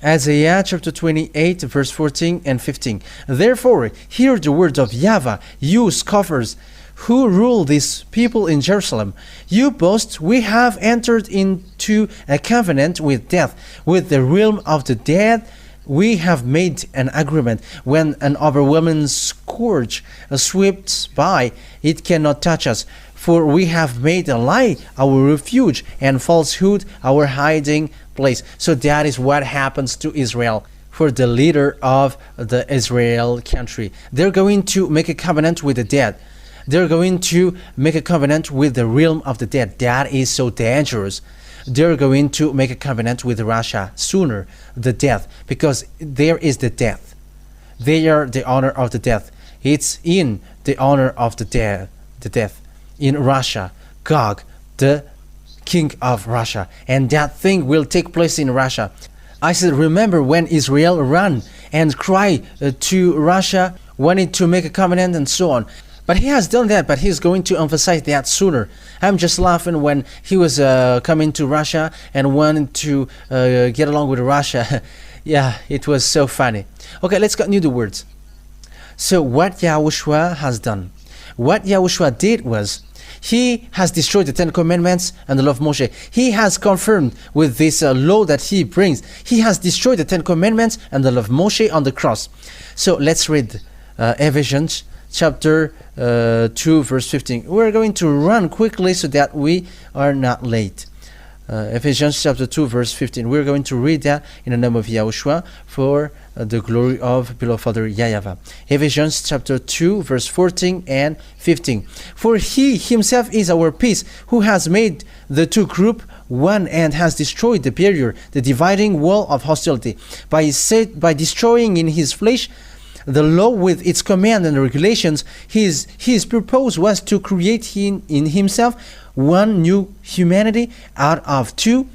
Isaiah chapter 28, verse 14 and 15. Therefore, hear the words of YAHVAH, you scoffers, who rule these people in Jerusalem. You boast, we have entered into a covenant with death, with the realm of the dead. We have made an agreement. When an overwhelming scourge sweeps by, it cannot touch us. For we have made a lie our refuge, and falsehood our hiding place. So that is what happens to Israel. For the leader of the Israel country, they're going to make a covenant with the dead. They're going to make a covenant with the realm of the dead. That is so dangerous. They're going to make a covenant with Russia sooner, the death, because there is the death. They are the honor of the death. It's in the honor of the death. In Russia, Gog, the king of Russia, and that thing will take place in Russia. I said, remember when Israel ran and cried to Russia, wanted to make a covenant and so on. But he has done that, but he's going to emphasize that sooner. I'm just laughing when he was coming to Russia and wanted to get along with Russia. Yeah, it was so funny. Okay, let's continue the words. So what Yahushua has done, what Yahushua did was, he has destroyed the 10 commandments and the law of Moshe. He has confirmed with this law that he brings. He has destroyed the 10 commandments and the law of Moshe on the cross. So let's read Ephesians chapter 2 verse 15. We're going to run quickly so that we are not late. Ephesians chapter 2 verse 15. We're going to read that in the name of Yahushua for the glory of beloved Father YAHVAH. Ephesians chapter 2 verse 14 and 15. For he himself is our peace, who has made the two group one and has destroyed the barrier, the dividing wall of hostility, by destroying in his flesh the law with its command and regulations. His purpose was to create in himself one new humanity out of two,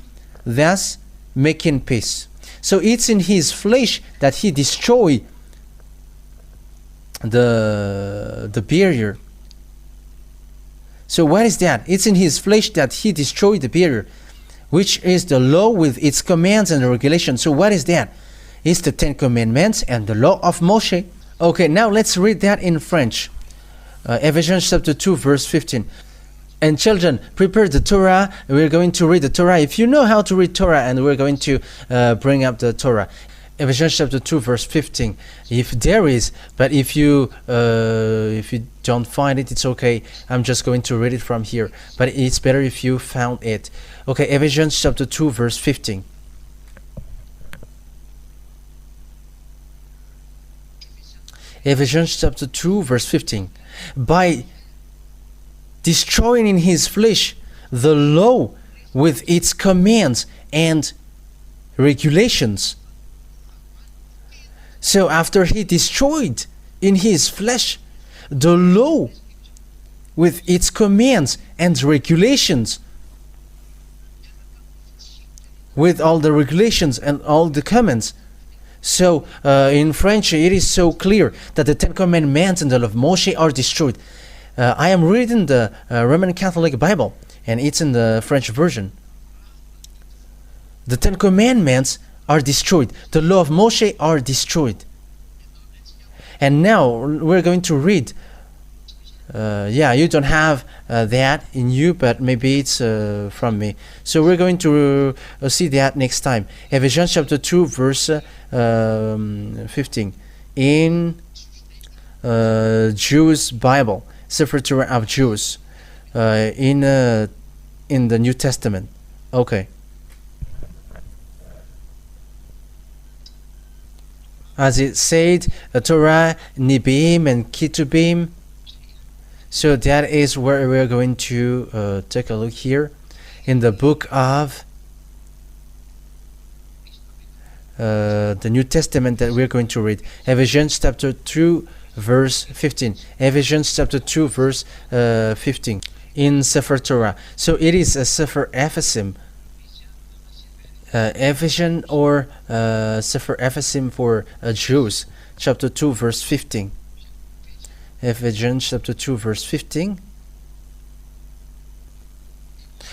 thus making peace. So it's in his flesh that he destroyed the barrier. So what is that? It's in his flesh that he destroyed the barrier, which is the law with its commands and regulations. So what is that? It's the 10 commandments and the law of Moshe. Okay, now let's read that in French. Ephesians chapter 2 verse 15. And children, prepare the Torah. We're going to read the Torah. If you know how to read Torah, and we're going to bring up the Torah. Ephesians chapter 2 verse 15. If there is, but if you don't find it, it's okay. I'm just going to read it from here. But it's better if you found it. Okay, Ephesians chapter 2 verse 15. Ephesians chapter 2 verse 15. By destroying in his flesh the law with its commands and regulations. So after he destroyed in his flesh the law with its commands and regulations, with all the regulations and all the commands. So in French it is so clear that the 10 commandments and the law of Moshe are destroyed. I am reading the Roman Catholic Bible, and it's in the French version. The 10 commandments are destroyed. The law of Moshe are destroyed. And now we're going to read. You don't have that in you, but maybe it's from me. So we're going to see that next time. Ephesians chapter 2 verse 15 in Jewish Bible, Sefer Torah of Jews, in the New Testament. Okay. As it said, Torah, Nibim, and Ketubim. So that is where we're going to take a look here in the book of the New Testament that we're going to read. Ephesians chapter 2 verse 15. Ephesians chapter 2 verse 15 in Sefer Torah. So it is a Sefer Ephesim, Ephesian or Sefer Ephesim for Jews, chapter 2 verse 15. Ephesians chapter 2 verse 15.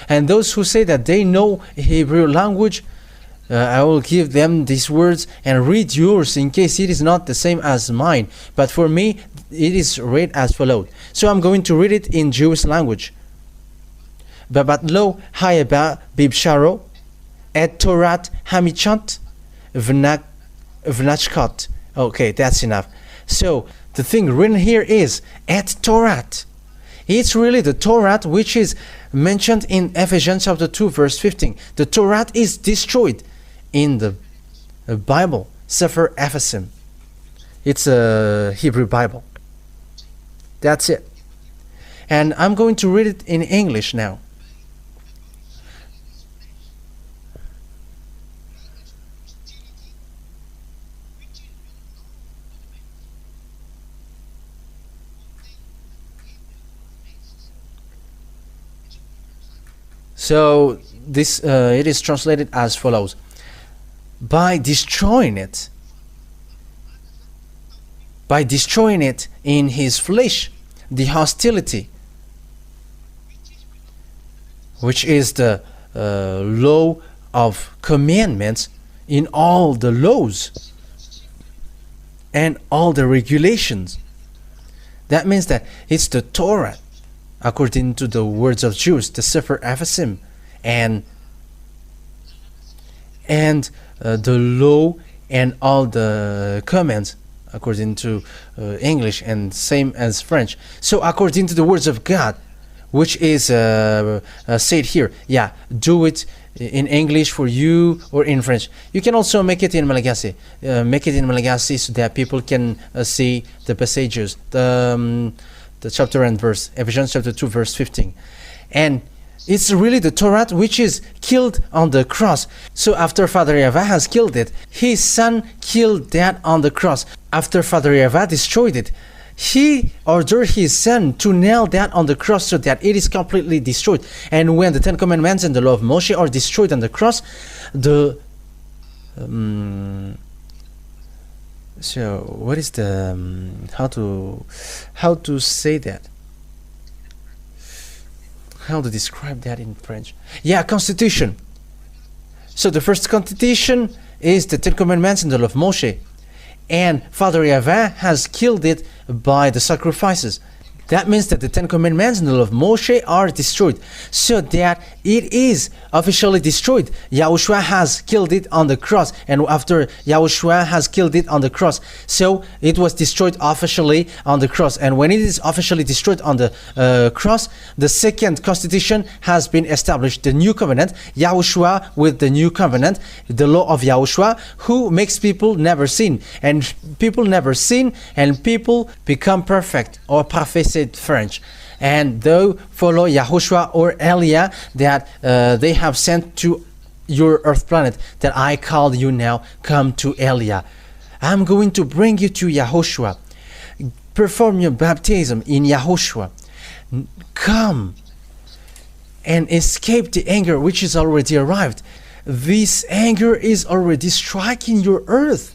And those who say that they know Hebrew language, I will give them these words and read yours in case it is not the same as mine. But for me, it is read as follows. So I'm going to read it in Jewish language. Babat lo hayaba bibsharo et torat hamichant vnachkat. Okay, that's enough. So the thing written here is et Torat. It's really the Torah which is mentioned in Ephesians chapter 2 verse 15. The Torah is destroyed in the Bible, Sefer Ephesim. It's a Hebrew Bible. That's it. And I'm going to read it in English now. So this it is translated as follows: by destroying it in his flesh, the hostility, which is the law of commandments in all the laws, and all the regulations. That means that it's the Torah, according to the words of Jews, the Sefer Ephesim, and the law and all the commands, according to English, and same as French. So according to the words of God, which is said here, yeah, do it in English for you or in French. You can also make it in Malagasy. Make it in Malagasy so that people can see the passages, the chapter and verse, Ephesians chapter 2 verse 15. And it's really the Torah which is killed on the cross. So after Father YAHVAH has killed it, his son killed that on the cross. After Father YAHVAH destroyed it, he ordered his son to nail that on the cross so that it is completely destroyed. And when the Ten Commandments and the law of Moshe are destroyed on the cross, the so what is the how to say that? How to describe that in French? Yeah, Constitution. So the first Constitution is the Ten Commandments and the law of Moshe. And Father YAHVAH has killed it by the sacrifices. That means that the Ten Commandments and the law of Moshe are destroyed, so that it is officially destroyed. Yahushua has killed it on the cross, and after Yahushua has killed it on the cross, so it was destroyed officially on the cross. And when it is officially destroyed on the cross, the second constitution has been established, the new covenant, Yahushua with the new covenant, the law of Yahushua, who makes people never sin. And people never sin, and people become perfect, or parfait French, and they follow Yahushua or Elia that they have sent to your earth planet, that I call you now, come to Elia. I'm going to bring you to Yahushua. Perform your baptism in Yahushua. Come and escape the anger which is already arrived. This anger is already striking your earth.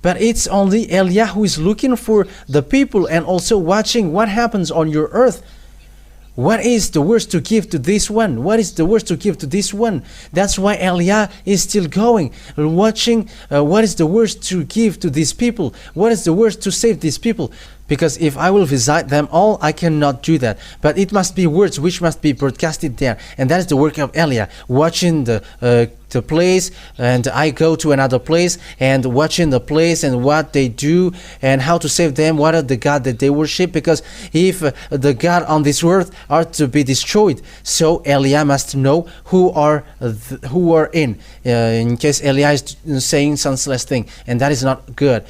But it's only Elia who is looking for the people and also watching what happens on your earth. What is the worst to give to this one? What is the worst to give to this one? That's why Elia is still going, watching what is the worst to give to these people? What is the worst to save these people? Because if I will visit them all, I cannot do that. But it must be words which must be broadcasted there. And that is the work of Elia, watching the place, and I go to another place and watching the place and what they do and how to save them, what are the God that they worship. Because if the God on this earth are to be destroyed, so Elia must know who are in case Elia is saying senseless thing, and that is not good.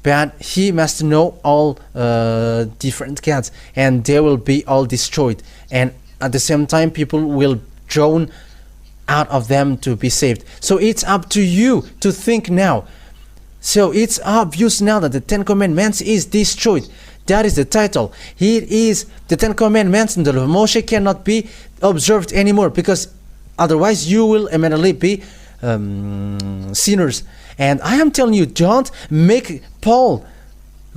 But he must know all different gods, and they will be all destroyed. And at the same time, people will drawn out of them to be saved. So it's up to you to think now. So it's obvious now that the Ten Commandments is destroyed. That is the title. It is the Ten Commandments and the law of Moshe cannot be observed anymore, because otherwise you will immediately be sinners. And I am telling you, don't make Paul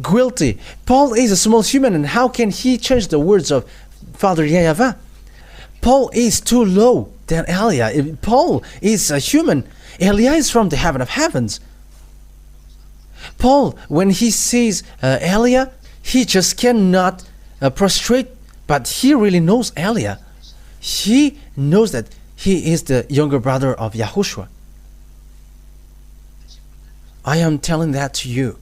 guilty. Paul is a small human, and how can he change the words of Father YAHVAH? Paul is too low than Elia. Paul is a human. Elia is from the heaven of heavens. Paul, when he sees Elia, he just cannot prostrate, but he really knows Elia. He knows that he is the younger brother of Yahushua. I am telling that to you.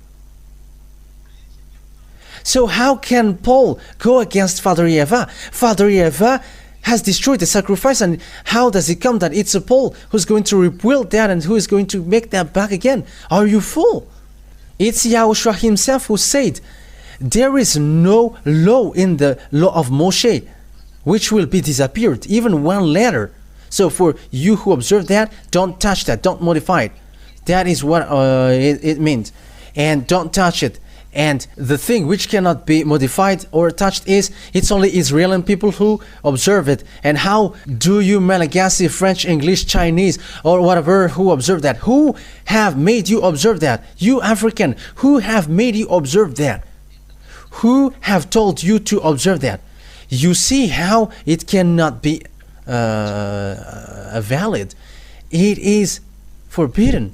So how can Paul go against Father YAHVAH? Father YAHVAH has destroyed the sacrifice, and how does it come that it's a Paul who's going to rebuild that and who is going to make that back again? Are you fool? It's Yahushua himself who said, there is no law in the law of Moshe which will be disappeared, even one letter. So for you who observe that, don't touch that, don't modify it. That is what it means. And don't touch it. And the thing which cannot be modified or touched is, it's only Israeli people who observe it. And how do you Malagasy, French, English, Chinese, or whatever, who observe that? Who have made you observe that? You African, who have made you observe that? Who have told you to observe that? You see how it cannot be valid. It is forbidden.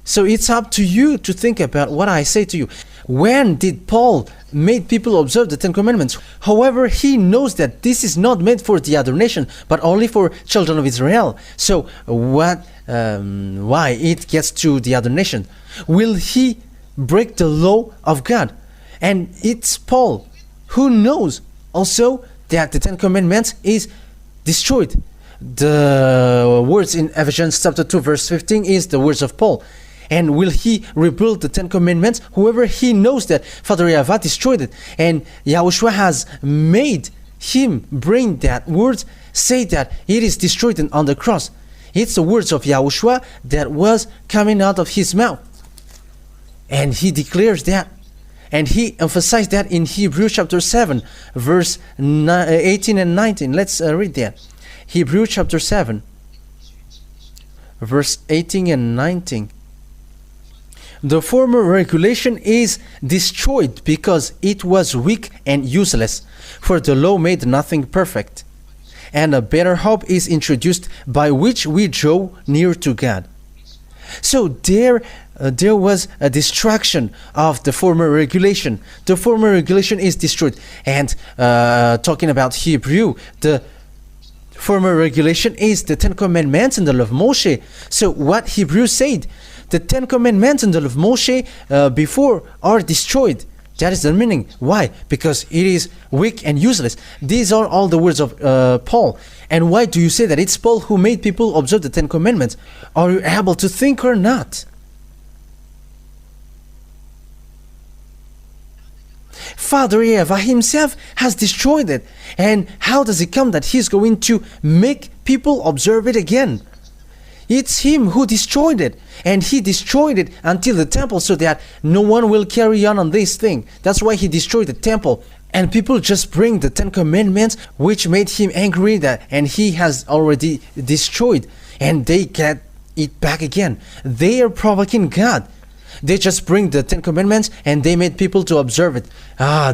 So it's up to you to think about what I say to you. When did Paul make people observe the Ten Commandments? However, he knows that this is not meant for the other nation, but only for children of Israel. So why it gets to the other nation? Will he break the law of God? And it's Paul who knows also that the Ten Commandments is destroyed. The words in Ephesians chapter 2 verse 15 is the words of Paul. And will he rebuild the Ten Commandments? However, he knows that Father YAHVAH destroyed it. And Yahushua has made him bring that word, say that it is destroyed on the cross. It's the words of Yahushua that was coming out of his mouth. And he declares that. And he emphasized that in Hebrews chapter 7, verse 18 and 19. Let's read that. Hebrews chapter 7, verse 18 and 19. The former regulation is destroyed because it was weak and useless, for the law made nothing perfect. And a better hope is introduced by which we draw near to God. So there was a destruction of the former regulation. The former regulation is destroyed. And talking about Hebrew, the former regulation is the Ten Commandments and the law of Moshe. So what Hebrews said, the Ten Commandments and the law of Moshe before are destroyed. That is the meaning. Why? Because it is weak and useless. These are all the words of Paul. And why do you say that it's Paul who made people observe the Ten Commandments? Are you able to think or not? Father YAHVAH himself has destroyed it. And how does it come that he's going to make people observe it again? It's him who destroyed it. And he destroyed it until the temple so that no one will carry on this thing. That's why he destroyed the temple. And people just bring the Ten Commandments, which made him angry, and he has already destroyed. And they get it back again. They are provoking God. They just bring the Ten Commandments and they made people to observe it.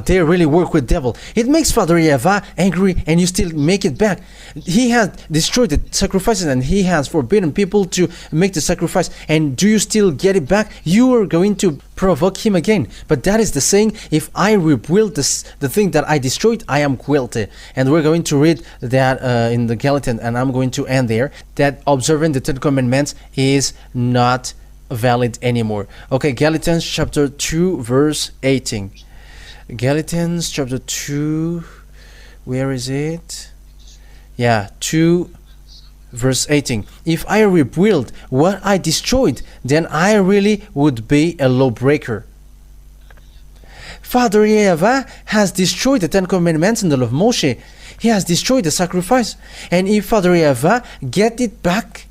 They really work with devil. It makes Father YAHVAH angry and you still make it back. He has destroyed the sacrifices and he has forbidden people to make the sacrifice. And do you still get it back? You are going to provoke him again. But that is the saying, if I rebuild the thing that I destroyed, I am guilty. And we're going to read that in the Galatians, and I'm going to end there, that observing the Ten Commandments is not valid anymore. Okay, Galatians chapter 2 verse 18. Galatians chapter 2, where is it? Yeah, 2 verse 18. If I rebuild what I destroyed, then I really would be a lawbreaker. Father YAHVAH has destroyed the Ten Commandments and the law of Moshe. He has destroyed the sacrifice. And if Father YAHVAH get it back,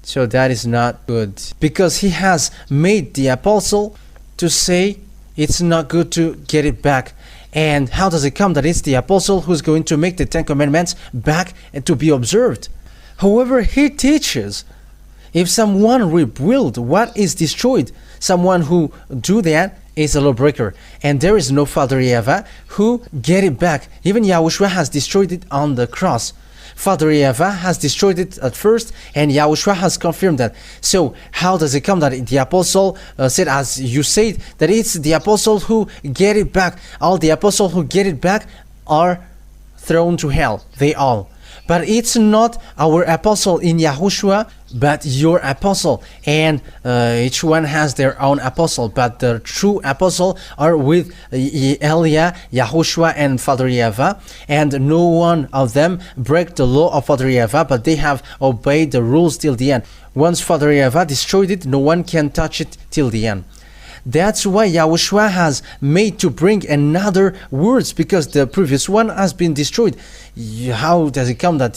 so that is not good, because he has made the apostle to say it's not good to get it back. And how does it come that it's the apostle who's going to make the Ten Commandments back and to be observed? However, he teaches if someone rebuild what is destroyed, someone who do that is a lawbreaker. And there is no Father YAHVAH who get it back. Even Yahushua has destroyed it on the cross. Father YAHVAH has destroyed it at first, and Yahushua has confirmed that. So how does it come that the apostle said, as you said, that it's the apostle who get it back? All the apostles who get it back are thrown to hell. They all. But it's not our apostle in Yahushua, but your apostle. And each one has their own apostle. But the true apostle are with Elia, Yahushua, and Father YAHVAH. And no one of them break the law of Father YAHVAH, but they have obeyed the rules till the end. Once Father YAHVAH destroyed it, no one can touch it till the end. That's why Yahushua has made to bring another words, because the previous one has been destroyed. How does it come that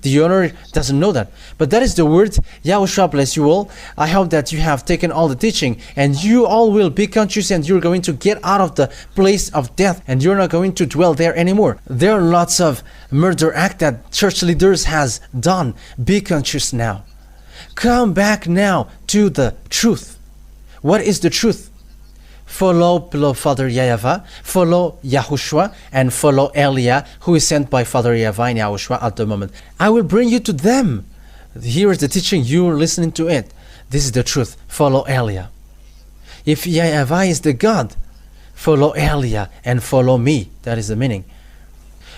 the owner, doesn't know that? But that is the word. Yahushua bless you all. I hope that you have taken all the teaching, and you all will be conscious, and you're going to get out of the place of death, and you're not going to dwell there anymore. There are lots of murder acts that church leaders has done. Be conscious now. Come back now to the truth. What is the truth? Follow Father YAHVAH, follow Yahushua, and follow Elia, who is sent by Father YAHVAH and Yahushua at the moment. I will bring you to them. Here is the teaching, you're listening to it. This is the truth. Follow Elia. If YAHVAH is the God, follow Elia and follow me. That is the meaning.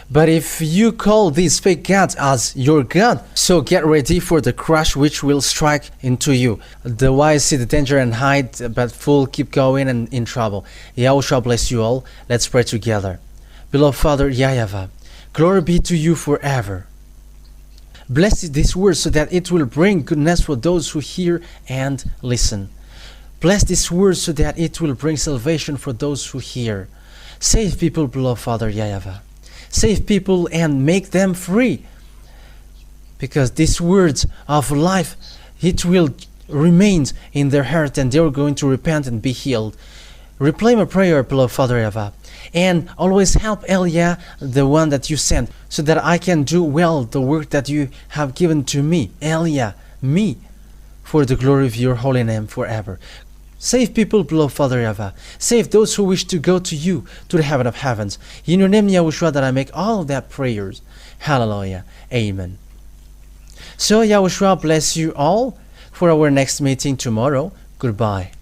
But if you call these fake gods as your God, so get ready for the crush which will strike into you. The wise see the danger and hide, but fool keep going and in trouble. Yahushua bless you all. Let's pray together. Beloved Father YAHVAH, glory be to you forever. Bless this word so that it will bring goodness for those who hear and listen. Bless this word so that it will bring salvation for those who hear. Save people, beloved Father YAHVAH. Save people and make them free. Because these words of life, it will remain in their heart and they are going to repent and be healed. Replay my prayer, beloved Father YAHVAH. And always help Elia, the one that you sent, so that I can do well the work that you have given to me. Elia, me, for the glory of your holy name forever. Save people, beloved Father YAHVAH. Save those who wish to go to you, to the heaven of heavens. In your name, Yahushua, that I make all of that prayers. Hallelujah. Amen. So Yahushua bless you all for our next meeting tomorrow. Goodbye.